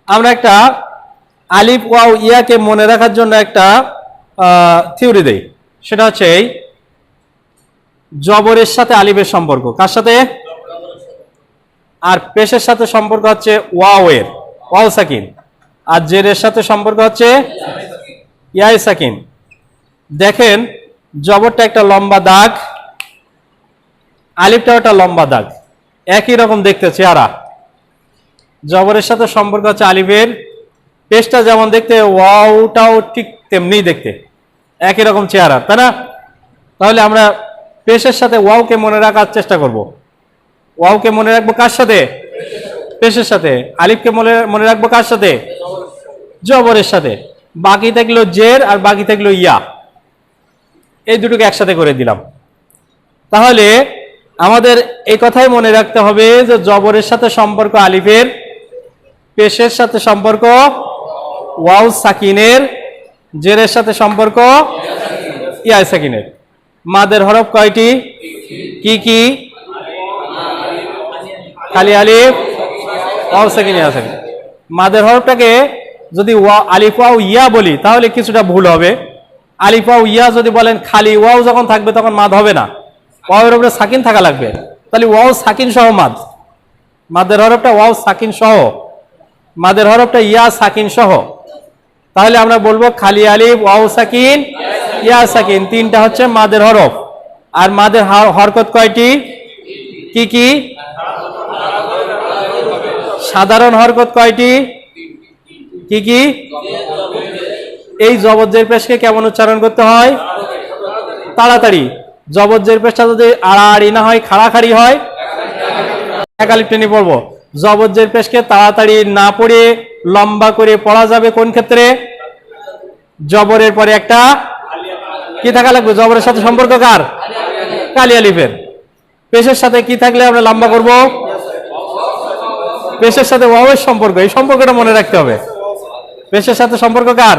আমরা একটা আলিফ ওয়াও ইয়াকে মনে রাখার জন্য একটা থিওরি দেই। সেটা হচ্ছে এই জবরের সাথে আলিফের সম্পর্ক কার সাথে? আর পেশের সাথে সম্পর্ক হচ্ছে ওয়াও এর, ওয়াও সাকিন। আর জেরের সাথে সম্পর্ক হচ্ছে ইয়া সাকিন। দেখেন জবরটা একটা লম্বা দাগ, আলিফটাও একটা লম্বা দাগ, একই রকম দেখতে চেহারা। জবরের সাথে সম্পর্ক হচ্ছে আলিফের, পেশটা যেমন দেখতে ওয়াওটাও ঠিক তেমনি দেখতে, একই রকম চেহারা, তাই না? তাহলে আমরা পেশের সাথে ওয়াওকে মনে রাখার চেষ্টা করব। ওয়াওকে মনে রাখবো কার সাথে? পেশের সাথে। আলিফকে মনে রাখবো কার সাথে? জবরের সাথে। বাকি থাকলো জের আর বাকি থাকলো ইয়া, এই দুটোকে একসাথে করে দিলাম। তাহলে আমাদের এই কথাই মনে রাখতে হবে যে জবরের সাথে সম্পর্ক আলিফের, পেশের সাথে সম্পর্ক ওয়াও সাকিনের, জেরের সাথে সম্পর্ক ইয়া সাকিনের। মাদের হরফ কয়টি? কি কি? খালি আলিফ, ওয়াও সাকিন, ইয়া সাকিন। মাদের হরফটাকে যদি আলিফ ওয়াও ইয়া বলি তাহলে কিছুটা ভুল হবে। আলিফ ওয়াও ইয়া যদি বলেন, খালি ওয়াও যখন থাকবে তখন মাদ হবে না, ওয়াওয়ের উপরে সাকিন থাকা লাগবে। তাহলে ওয়াও সাকিন সহ মাদ, মাদের হরফটা ওয়াও সাকিন সহ, মাদের হরফটা ইয়া সাকিন সহ। তাহলে আমরা বলবো খালি আলিফ, ওয়াও সাকিন, ইয়া সাকিন, তিনটা হচ্ছে মাদের হরফ। আর মাদের হরকত কয়টি? কি কি? সাধারণ হরকত কয়টি? কি কি? এই জবরজের পেশকে কেমন উচ্চারণ করতে হয়? তাড়াতাড়ি। জবরজের পেশটা যদি আড়াআড়ি না হয়, খাড়াখাড়ি হয়, একালিপ টেনে পড়বো। জবরজের পেশকে তাড়াতাড়ি না পড়ে লম্বা করে পড়া যাবে কোন ক্ষেত্রে? জবরের পরে একটা কি থাকা লাগবে? জবরের সাথে সম্পর্ক কার? কালি আলিফের। পেশের সাথে কি থাকলে আমরা লম্বা করব? পেশের সাথে ওয়াওয়ের সম্পর্ক। এই সম্পর্কটা মনে রাখতে হবে। পেশের সাথে সম্পর্ক কার?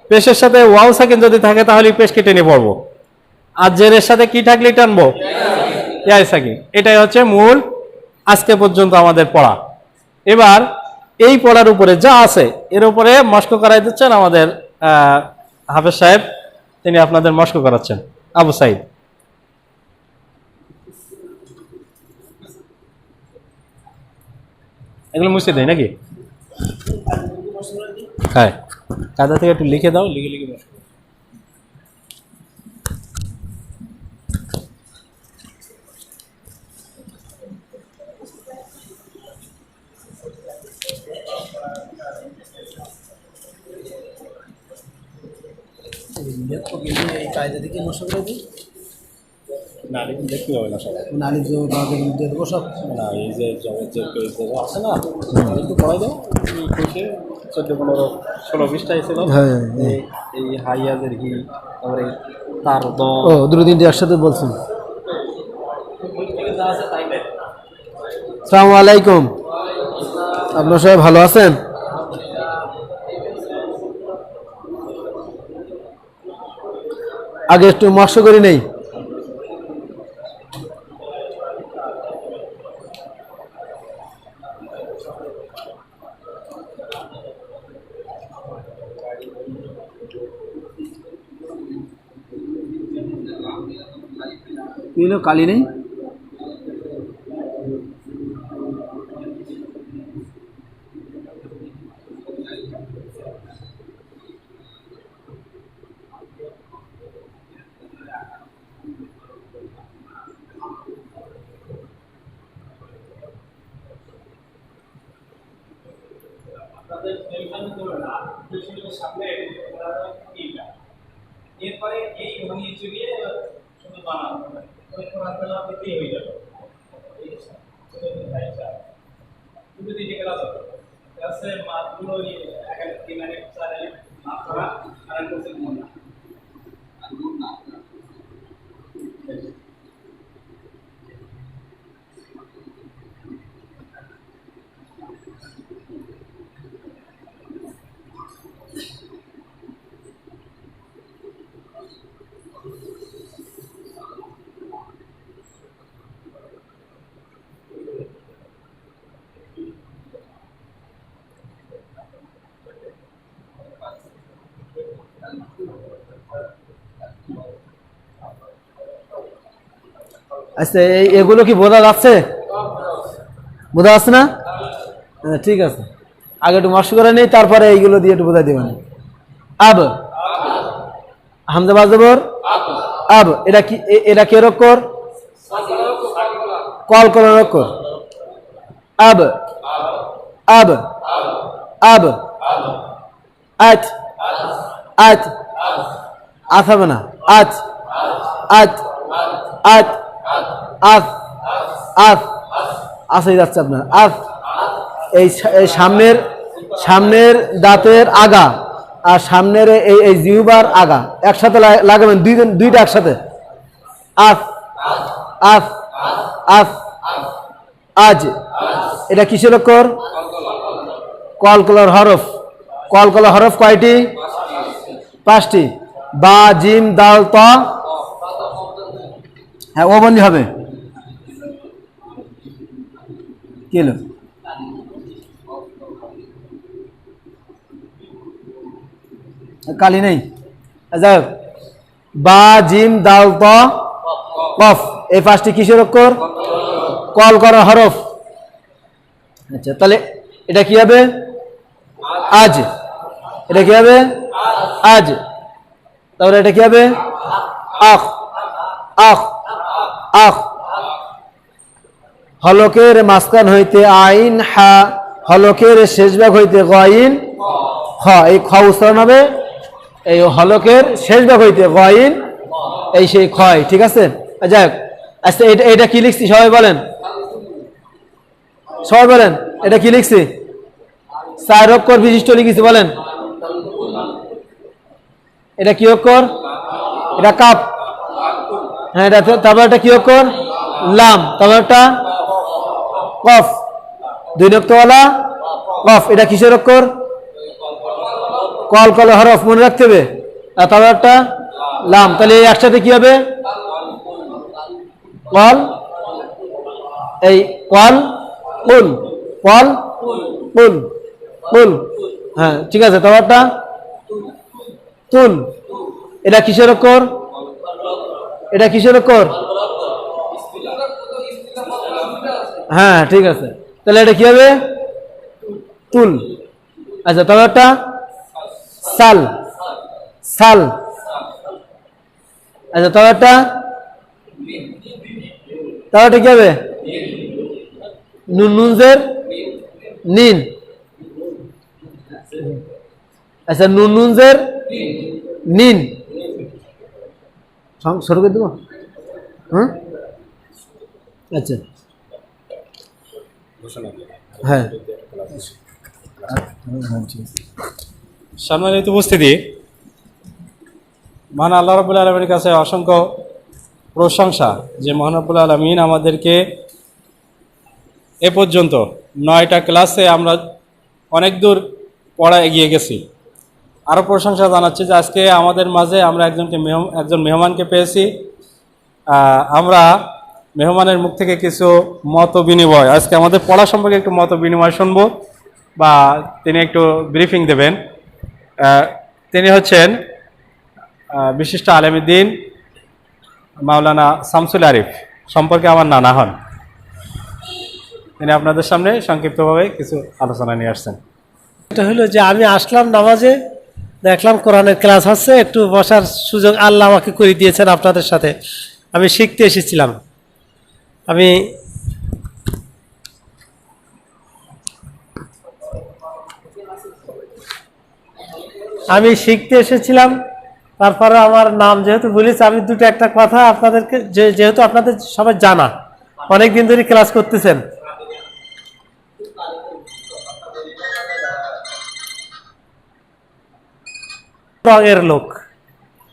পেশের সাথে ওয়াও সাকিন যদি থাকে তাহলে পেশকে টেনে পড়বো। আর জেরের সাথে কি থাকলে টানবো? ইয়া সাকিন। এটাই হচ্ছে মূল আজকে পর্যন্ত আমাদের পড়া। এবার এই পড়ার উপরে যা আছে এর উপরে মস্ক করাই দিচ্ছেন আমাদের হাফেজ সাহেব, তিনি আপনাদের মস্ক করাচ্ছেন। আবু সাইদ। এগুলো মুছে দেয় নাকি? হ্যাঁ, কাদা থেকে একটু লিখে দাও, লিখে লিখে মস্ক। এই কায়দা থেকে মশা করে দিই না, দেখতে হবে না সবাই। নালি দিয়ে দেবো সব। না, এই যে যে আছে না, একটু পড়াই দাও। 14, 15, 16, 20টা ছিল। এই হাইয়াজের হি, তারপরে তার দ, ও দুটো তিনটে একসাথে বলছেন। আসসালামু আলাইকুম, আপনার সবাই ভালো আছেন? আগে একটু মস্ক করি নেই। কালি নেই। এরপরে এই ভঙ্গি চলিয়ে শুধু বানানো হবে, হয়ে যাবে। মাছগুলো মাছ ধরা আর মনে আচ্ছা, এগুলো কি বোঝা যাচ্ছে? বোঝা যাচ্ছে না? ঠিক আছে, আগে একটু মস্ক করে নেই, তারপরে এইগুলো দিয়ে একটু বোঝা দেবেন। আব, হামজা বাজবর আব, এটা কি? এটা কি অক্ষর? কল করার অক্ষর। আব আব আব, আজ আজ আজ হবে না, আজ আজ আজ আজ আজ আসেই যাচ্ছে আপনার। আজ এই সামনের দাঁতের আগা আর সামনের এই জিহ্বার আগা একসাথে লাগাবেন, দুইটা একসাথে। আজ আজ আজ আজ, এটা কিসের অক্ষর? কলকলার হরফ। কলকলার হরফ কয়টি? 5টি। বা, জিম, দাল, ত। হ্যাঁ, ও বন্ধি হবে। কি হলো? কালি নেই। যাই হোক, বা, জিম, দাল, ত, কফ, এই 5টি কিসের অক্ষর? কল করা হরফ। আচ্ছা, তাহলে এটা কি হবে? আজ। এটা কি হবে? আজ। তাহলে এটা কি হবে? আখ। আখ আখ। হলকের মাঝখান হইতে আইন হা হলকের শেষ ভাগ হইতে গইন খ, এই খ উচ্চারণ হবে এই হলকের শেষ ভাগ হইতে গইন এই সেই ক্ষয়, ঠিক আছে। যাক, আচ্ছা এটা কি লিখছি সবাই বলেন, সবাই বলেন এটা কি লিখছি? 4 অক্ষর বিশিষ্ট লিখেছি, বলেন এটা কি অক্ষর? এটা কাপ। হ্যাঁ, এটা তারপর এটা কি অক্ষর? লাম। তারপর একটা কফ, 2 নক্তওয়ালা কফ। এটা কিসের অক্ষর? কল কল হরফ, মনে রাখতে হবে। আর তারপর একটা লাম। তাহলে এই একসাথে কি হবে? কল, এই কল কুল, কল কুল কুল। হ্যাঁ, ঠিক আছে। তারপর একটা তুল। এটা কিসের অক্ষর? এটা কিসের অক্ষর? হ্যাঁ, ঠিক আছে। তাহলে এটা কি হবে? তুল। আচ্ছা, তবে একটা সাল, সাল। আচ্ছা, তবে একটা তাহলে কি হবে? নুন নুনজের নিন। আচ্ছা, নুন নুনজের নিন। শুরু করে দেবো। হ্যাঁ, আচ্ছা, হ্যাঁ। সম্মানিত উপস্থিতি, মহান আল্লাহ রাব্বুল আলামিনের কাছে অসংখ্য প্রশংসা যে মহান রাব্বুল আলামিন আমাদেরকে এ পর্যন্ত 9টা ক্লাসে আমরা অনেক দূর পড়া এগিয়ে গেছি। আরও প্রশংসা জানাচ্ছি যে আজকে আমাদের মাঝে আমরা একজন মেহমানকে পেয়েছি। আমরা মেহমানের মুখ থেকে কিছু মত বিনিময়, আজকে আমাদের পড়া সম্পর্কে একটু মত বিনিময় শুনবো বা তিনি একটু ব্রিফিং দেবেন। তিনি হচ্ছেন বিশিষ্ট আলেমুদ্দিন মাওলানা শামসুল আরিফ, সম্পর্কে আমার নানা হন। তিনি আপনাদের সামনে সংক্ষিপ্তভাবে কিছু আলোচনা নিয়ে আসছেন। এটা হলো যে আমি আসলাম নামাজে, দেখলাম কোরআনের ক্লাস হচ্ছে, একটু বসার সুযোগ আল্লাহ আমাকে করে দিয়েছেন আপনাদের সাথে। আমি শিখতে এসেছিলাম। আমি শিখতে এসেছিলাম। তারপরে আমার নাম যেহেতু বলেছি, আমি দুটো একটা কথা আপনাদেরকে, যেহেতু আপনাদের সবাই জানা, অনেক দিন ধরে ক্লাস করতেছেন। রঙের লোক,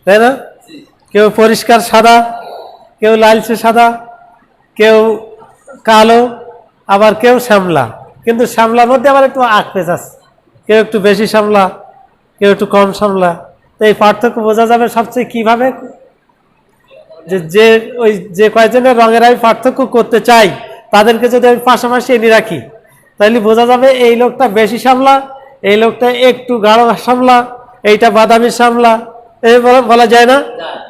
তাই না? কেউ পরিষ্কার সাদা, কেউ লালচে সাদা, কেউ কালো, আবার কেউ শ্যামলা। কিন্তু শ্যামলার মধ্যে আবার একটু আঁকপেচ আছে, কেউ একটু বেশি শ্যামলা, কেউ একটু কম শ্যামলা। তো এই পার্থক্য বোঝা যাবে সবচেয়ে কিভাবে? যে কয়েকজনের রঙের আমি পার্থক্য করতে চাই, তাদেরকে যদি আমি পাশাপাশি এনে রাখি, তাহলে বোঝা যাবে এই লোকটা বেশি শ্যামলা, এই লোকটা একটু গাঢ় শ্যামলা, এইটা বাদামি শ্যামলা, এই বলা যায় না?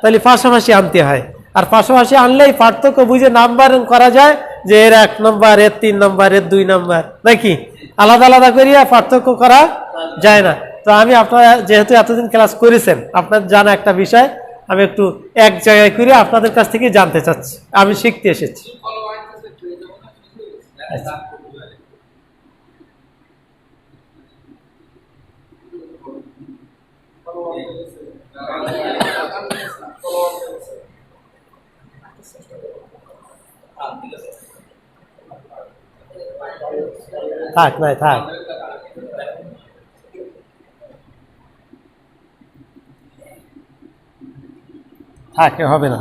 তাহলে পাশাপাশি আনতে হয়। আর পাশাপাশি আনলেই পার্থক্য বুঝে নাম্বারিং করা যায়, যে এর 1 নম্বর, এর 3 নম্বর, এর 2 নম্বর, নাকি? আলাদা আলাদা করিয়া পার্থক্য করা যায় না। তো আমি, আপনারা যেহেতু এতদিন ক্লাস করেছেন, আপনার জানা একটা বিষয় আমি একটু এক জায়গায় করে আপনাদের কাছ থেকে জানতে চাচ্ছি। আমি শিখতে এসেছি। থাক নাই থাক। থাকে হবে না,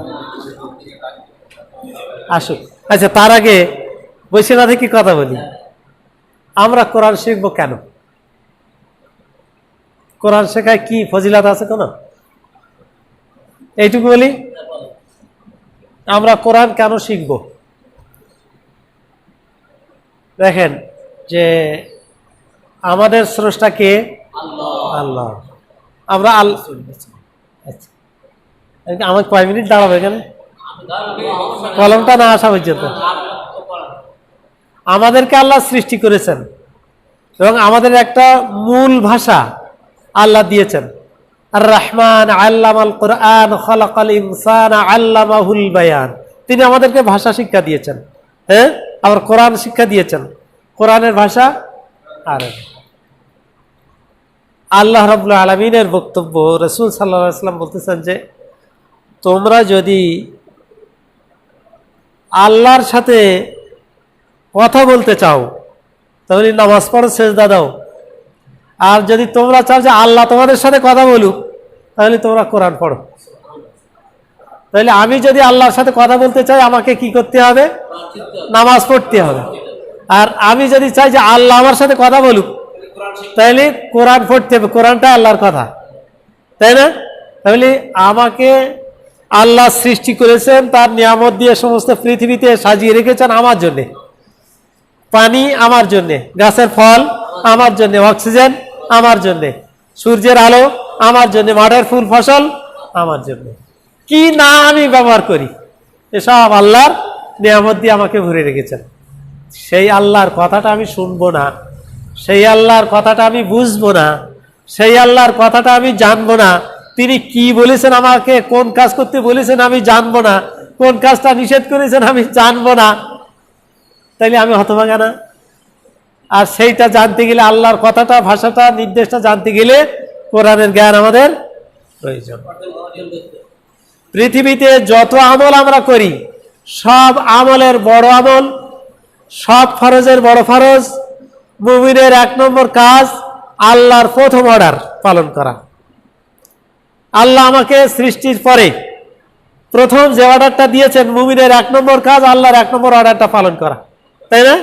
আসুক। আচ্ছা, তার আগে বসে না দেখি কথা বলি। আমরা কোরআন শিখবো কেন? কোরআন শেখায় কি ফজিলাত আছে কোনো? এইটুকু বলি। আমরা কোরআন কেন শিখবো? দেখেন যে আমাদের স্রষ্টা কে? আল্লাহ। আমরা আল্লাহ, আচ্ছা, আমার কয় মিনিট দাঁড়াবো এখানে? কলমটা না আসা পর্যন্ত। আমাদেরকে আল্লাহ সৃষ্টি করেছেন এবং আমাদের একটা মূল ভাষা আল্লাহ দিয়েছেন। আর রহমান আল্লামাল কোরআন খালাকাল ইনসানা আল্লামাহুল বায়ান। তিনি আমাদেরকে ভাষা শিক্ষা দিয়েছেন, হ্যাঁ, আবার কোরআন শিক্ষা দিয়েছেন। কোরআনের ভাষা আর আল্লাহ রাব্বুল আলামিনের বক্তব্য, রাসূল সাল্লাল্লাহু আলাইহি ওয়াসাল্লাম বলতেছেন যে তোমরা যদি আল্লাহর সাথে কথা বলতে চাও তাহলে নামাজ পড়ো, সেজদা দাও। আর যদি তোমরা চাও যে আল্লাহ তোমাদের সাথে কথা বলুক তাহলে তোমরা কোরআন পড়ো। তাহলে আমি যদি আল্লাহর সাথে কথা বলতে চাই আমাকে কি করতে হবে? নামাজ পড়তে হবে। আর আমি যদি চাই যে আল্লাহ আমার সাথে কথা বলুক তাহলে কোরআন পড়তে হবে। কোরআনটা আল্লাহর কথা, তাই না? তাহলে আমাকে আল্লাহ সৃষ্টি করেছেন, তার নিয়ামত দিয়ে সমস্ত পৃথিবীতে সাজিয়ে রেখেছেন আমার জন্যে। পানি আমার জন্যে, গাছের ফল আমার জন্যে, অক্সিজেন আমার জন্যে, সূর্যের আলো আমার জন্যে, মাঠের ফুল ফসল আমার জন্যে। কি না আমি ব্যবহার করি, এসব আল্লাহর নিয়ামত দিয়ে আমাকে ভরে রেখেছেন। সেই আল্লাহর কথাটা আমি শুনবো না, সেই আল্লাহর কথাটা আমি বুঝবো না, সেই আল্লাহর কথাটা আমি জানবো না। তিনি কি বলেছেন, আমাকে কোন কাজ করতে বলেছেন আমি জানবো না, কোন কাজটা নিষেধ করেছেন আমি জানবো না, তাইলে আমি হতভাগা না? আর সেইটা জানতে গেলে, আল্লাহর কথাটা, ভাষাটা, নির্দেশটা জানতে গেলে কোরআনের জ্ঞান আমাদের প্রয়োজন। পৃথিবীতে যত আমল আমরা করি সব আমলের বড় আমল, সব ফরজের বড় ফরজ, মুমিনের 1 নম্বর কাজ আল্লাহর প্রথম অর্ডার পালন করা। আল্লাহ আমাকে সৃষ্টির পরে প্রথম যে অর্ডারটা দিয়েছেন, মুমিনের 1 নম্বর কাজ আল্লাহর 1 নম্বর অর্ডারটা পালন করা, তাই না?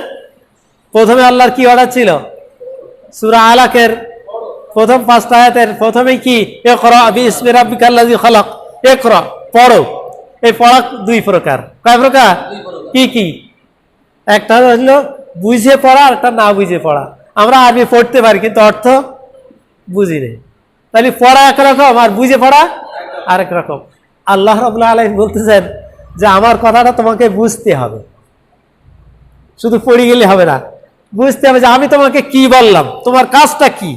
প্রথমে আল্লাহর কি অর্ডার ছিল? সূরা আলাকের প্রথম 5টা আয়াতের প্রথমেই কি? ইকরা বিইসমি রাব্বিকাল্লাযী খালাক, ইকরা পড়ো। এই পড়া 2 প্রকার। কয় প্রকার? কি কি? একটা হলো বুঝে পড়া, আর একটা না বুঝে পড়া। আমরা আরবি পড়তে পারি কিন্তু অর্থ বুঝি না, তাহলে পড়া একরকম আর বুঝে পড়া আরেক রকম। আল্লাহ রাব্বুল আলামিন বলতেছেন যে আমার কথাটা তোমাকে বুঝতে হবে, শুধু পড়ে গেলে হবে না, বুঝতে হবে যে আমি তোমাকে কি বললাম, তোমার কাজটা কি।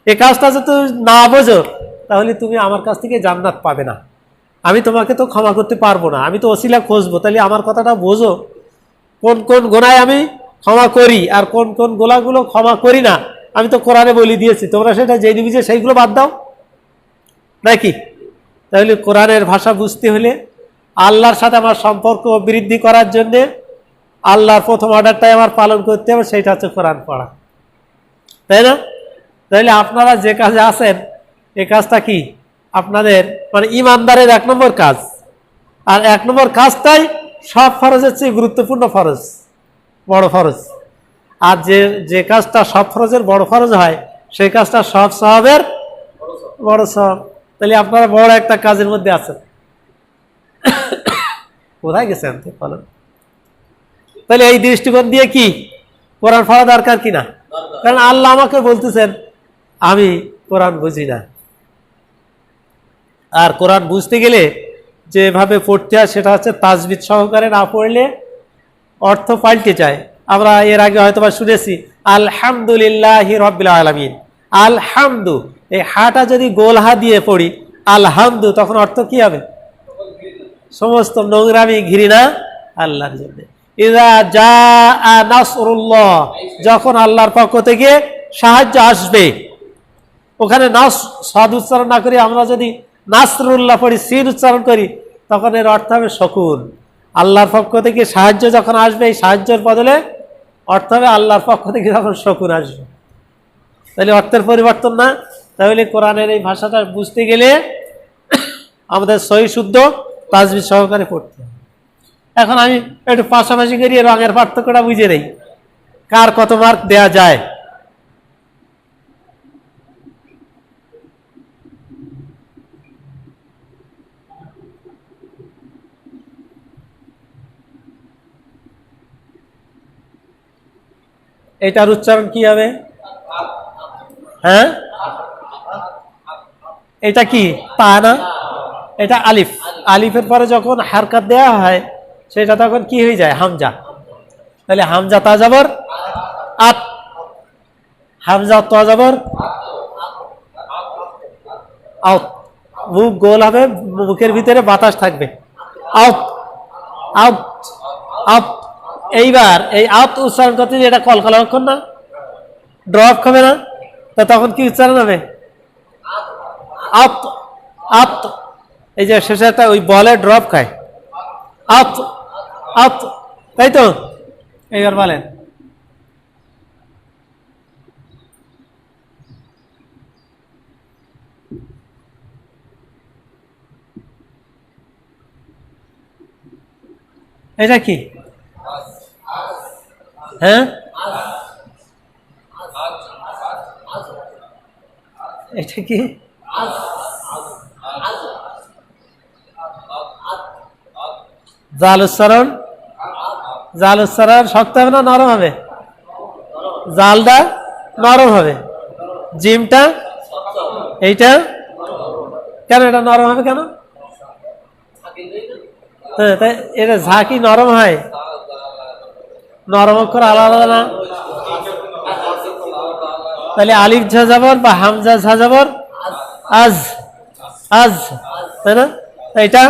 এই কাজটা যদি তুমি না বোঝো তাহলে তুমি আমার কাছ থেকে জান্নাত পাবে না। আমি তোমাকে তো ক্ষমা করতে পারবো না, আমি তো ওসিলা খুঁজবো। তাহলে আমার কথাটা বোঝো, কোন কোন গোনায় আমি ক্ষমা করি আর কোন কোন গোনাগুলো ক্ষমা করি না, আমি তো কোরআনে বলে দিয়েছি। তোমরা সেটা জেনে বুঝে সেইগুলো বাদ দাও নাকি? তাহলে কোরআনের ভাষা বুঝতে হলে, আল্লাহর সাথে আমার সম্পর্ক বৃদ্ধি করার জন্যে আল্লাহর প্রথম অর্ডারটাই আমার পালন করতে হবে, সেইটা হচ্ছে কোরআন পড়া, তাই না? তাহলে আপনারা যে কাজে আছেন এই কাজটা কি? আপনাদের মানে ইমানদারের 1 নম্বর কাজ। আর 1 নম্বর কাজটাই সব ফরজের চেয়ে গুরুত্বপূর্ণ ফরজ, বড় ফরজ। আর যে কাজটা সব ফরজের বড় ফরজ হয় সেই কাজটা সব সওয়াবের বড় সওয়াব। তাহলে আপনারা বড় একটা কাজের মধ্যে আছেন। কোথায় গেছেন বলেন? তাহলে এই দৃষ্টিকোণ দিয়ে কি কোরআন পড়া দরকার কিনা? কারণ আল্লাহ আমাকে বলতেছেন আমি কোরআন বুঝি না। আর কোরআন বুঝতে গেলে যেভাবে পড়তে হয় সেটা হচ্ছে তাজবিদ সহকারে না পড়লে অর্থ পাল্টে যায়। আমরা এর আগে হয়তো বা শুনেছি আলহামদুলিল্লাহি রাব্বিল আলামিন। আলহামদু, এই হাটা যদি গোল হা দিয়ে পড়ি আলহামদু, তখন অর্থ কি হবে? সমস্ত নোংরামি ঘৃণা আল্লাহর জন্য। ইযা জাআ নাসরুল্লাহ, যখন আল্লাহর পক্ষ থেকে সাহায্য আসবে। ওখানে নাস সাদ উচ্চারণ না করি আমরা যদি নাসরুল্লাহ পড়ি, সিন উচ্চারণ করি, তখন এর অর্থ হবে শকুন। আল্লাহর পক্ষ থেকে সাহায্য যখন আসবে, এই সাহায্যের বদলে অর্থ হবে আল্লাহর পক্ষ থেকে যখন শকুন আসবে। তাহলে অর্থের পরিবর্তন না? তাহলে কোরআনের এই ভাষাটা বুঝতে গেলে আমাদের সহি শুদ্ধ তাজবিদ সহকারে পড়তে হবে। এখন আমি একটু পাশাপাশি করি, রঙের পার্থক্যটা বুঝে নেই, কার কত মার্ক দেয়া যায়। এটার উচ্চারণ কি হবে? হ্যাঁ, এটা কি তা না? এটা আলিফ। আলিফের পরে যখন হারকাত দেওয়া হয় সেটা তখন কি হয়ে যায়? হামজা। তাহলে হামজা তা যাবর আত, হামজা তা যাবর আউট। মুখ গোল হবে, মুখের ভিতরে বাতাস থাকবে। Out out out. এইবার এই আউট উচ্চারণ করতে এটা কলকলা অক্ষর না? ড্রপ খাবে না, তা তখন কি উচ্চারণ হবে? আত, আত। এই যে শেষে একটা ওই বলে ড্রপ খায়, আত, আত, তাই তো? এইবার বলেন। এটা কি? হ্যাঁ, এটা কি? জাল উচ্চারণ, জাল উচ্চারণ শক্ত হবে না নরম হবে? জালটা নরম হবে, জিমটা এইটা কেন এটা নরম হবে কেন? হ্যাঁ, তাই এটা ঝাঁকি নরম হয়, নরম অক্ষর আলাদা আলাদা না? তাহলে আলিফ ঝা যাবর বা হামজা ঝা যাবর আজ, আজ, তাই না? এটা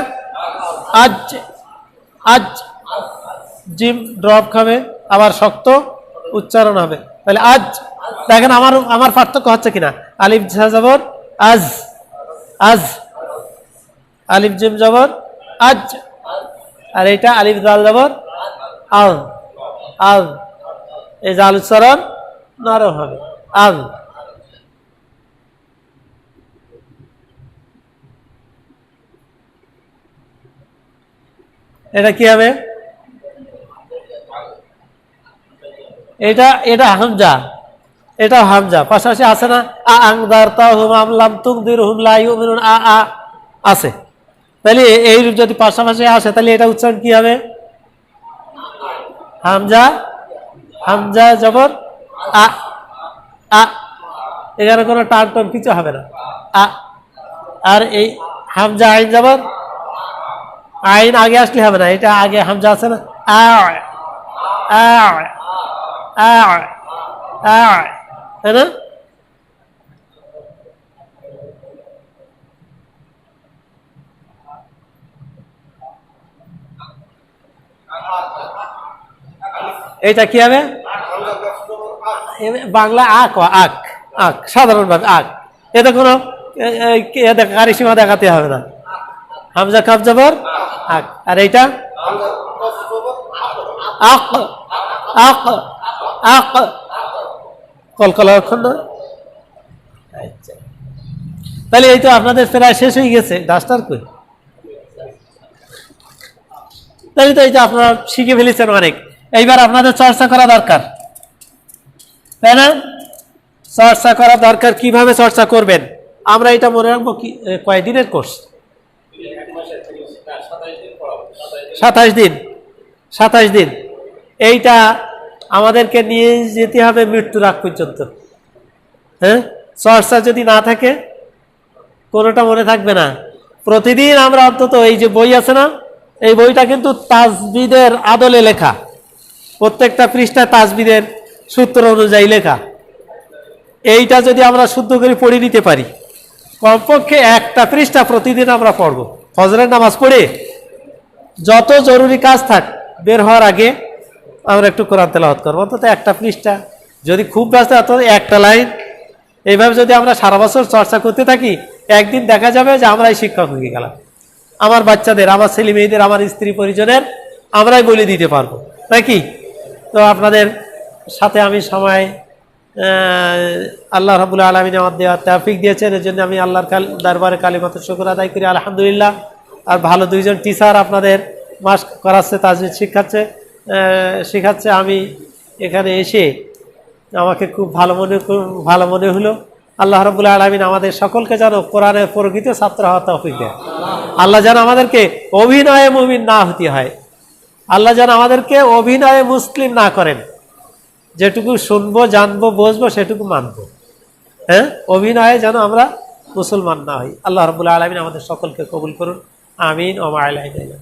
আজ, আজ, জিম ড্রপ খাবে, আবার শক্ত উচ্চারণ হবে। তাহলে আজ দেখেন আমার পার্থক্য হচ্ছে কিনা। আলিফ ঝা যাবর আজ, আজ, আলিফ জিম যাবর আজ, আর এটা আলিফ জাল যাবর আল, আল। এই জাল উচ্চারণ নরম হবে, আল। এটা কি হবে? এটা এটা হামজা, এটা হামজা পাশাপাশি আছে না? আ আংদারতাহুম আম লাম তুনদিরহুম লা ইউমিনুন, আ আ আছে। তাহলে এই রূপ যদি পাশাপাশি আসে তাহলে এটা উচ্চারণ কি হবে? হামজা, হামজা জবর আ, আ। এখানে কোনো টান টান কিছু হবে না, আ। আর এই হামজা আইন জবর, আইন আগে আসলে হবে না, এটা আগে হামজা আছে না? আ, আ, আ, আ, তাই না? এইটা কি হবে? বাংলা আক, আক, আক, সাধারণভাবে আক। এতে কোনো কারিসীমা দেখাতে হবে না। হামজা কাপ জবর আক। আর এইটা আক, আক, আক, কলকলা অক্ষর না? তাহলে এই তো আপনাদের প্রায় শেষ হয়ে গেছে, ডাস্টার কই? তাহলে তো এই যে আপনারা শিখে ফেলেছেন অনেক। এইবার আপনাদের চর্চা করা দরকার, তাই না? চর্চা করা দরকার। কিভাবে চর্চা করবেন আমরা এটা মনে রাখবো। কি কয়দিনের কোর্স? 27 দিন, 27 দিন। এইটা আমাদেরকে নিয়ে যেতে হবে মৃত্যুর আগ পর্যন্ত। হ্যাঁ, চর্চা যদি না থাকে কোনোটা মনে থাকবে না। প্রতিদিন আমরা অন্তত এই যে বই আছে না, এই বইটা কিন্তু তাজবিদের আদলে লেখা, প্রত্যেকটা পৃষ্ঠা তাজবিদের সূত্র অনুযায়ী লেখা। এইটা যদি আমরা শুদ্ধ করে পড়ে নিতে পারি, কমপক্ষে একটা পৃষ্ঠা প্রতিদিন আমরা পড়ব। ফজরের নামাজ পড়ে যত জরুরি কাজ থাক বের হওয়ার আগে আমরা একটু কোরআন তেলাওয়াত করবো, অন্তত একটা পৃষ্ঠা। যদি খুব ব্যস্ত অন্তত একটা লাইন। এইভাবে যদি আমরা সারা বছর চর্চা করতে থাকি, একদিন দেখা যাবে যে আমরাই শিক্ষক হয়ে গেলাম। আমার বাচ্চাদের, আমার ছেলে মেয়েদের, আমার স্ত্রী পরিজনের আমরাই বলে দিতে পারবো নাকি? তো আপনাদের সাথে আমি সময় আল্লাহ রাব্বুল আলামিন আমার দেওয়ার তৌফিক দিয়েছেন, এর জন্য আমি আল্লাহর দরবারে কালিমাত শুকর আদায় করি, আলহামদুলিল্লাহ। আর ভালো দুইজন টিচার আপনাদের মাস করাচ্ছে, তাজবিদ শেখাচ্ছে। আমি এখানে এসে আমাকে খুব ভালো মনে হলো। আল্লাহ রাব্বুল আলামিন আমাদের সকলকে যেন কোরআনের প্রকৃত ছাত্র হওয়ার তৌফিক দেয়। আল্লাহ যেন আমাদেরকে অভিনয়ে মুমিন না হতে হয়। আল্লাহ যেন আমাদেরকে অভিনয়ে মুসলিম না করেন। যেটুকু শুনবো, জানবো, বুঝবো সেটুকু মানবো। হ্যাঁ, অভিনয়ে যেন আমরা মুসলমান না হই। আল্লাহ রাব্বুল আলামিন আমাদের সকলকে কবুল করুন, আমিন। ওয়া মা আলাইনা।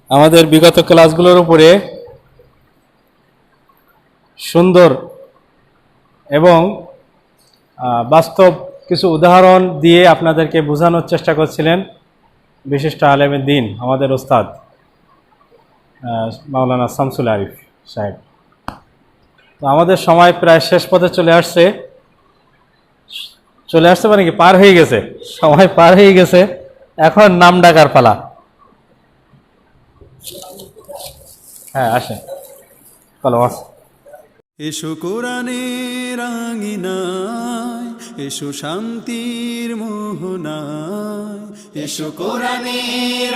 আমাদের বিগত ক্লাসগুলোর উপরে সুন্দর এবং বাস্তব কিছু উদাহরণ দিয়ে আপনাদেরকে বোঝানোর চেষ্টা করছিলেন বিশিষ্ট আলেমে দ্বীন আমাদের ওস্তাদ মাওলানা শামসুল আরিফ। সাহেব। তো আমাদের সময় প্রায় শেষ পথে চলে আসছে মানে কি পার হয়ে গেছে, সময় পার হয়ে গেছে। এখন নাম ডাকার পালা। হ্যাঁ আসেন, চলো এসো কোরআনের আঙিনায়, এসো শান্তির মোহনায়, এসো কোরআনের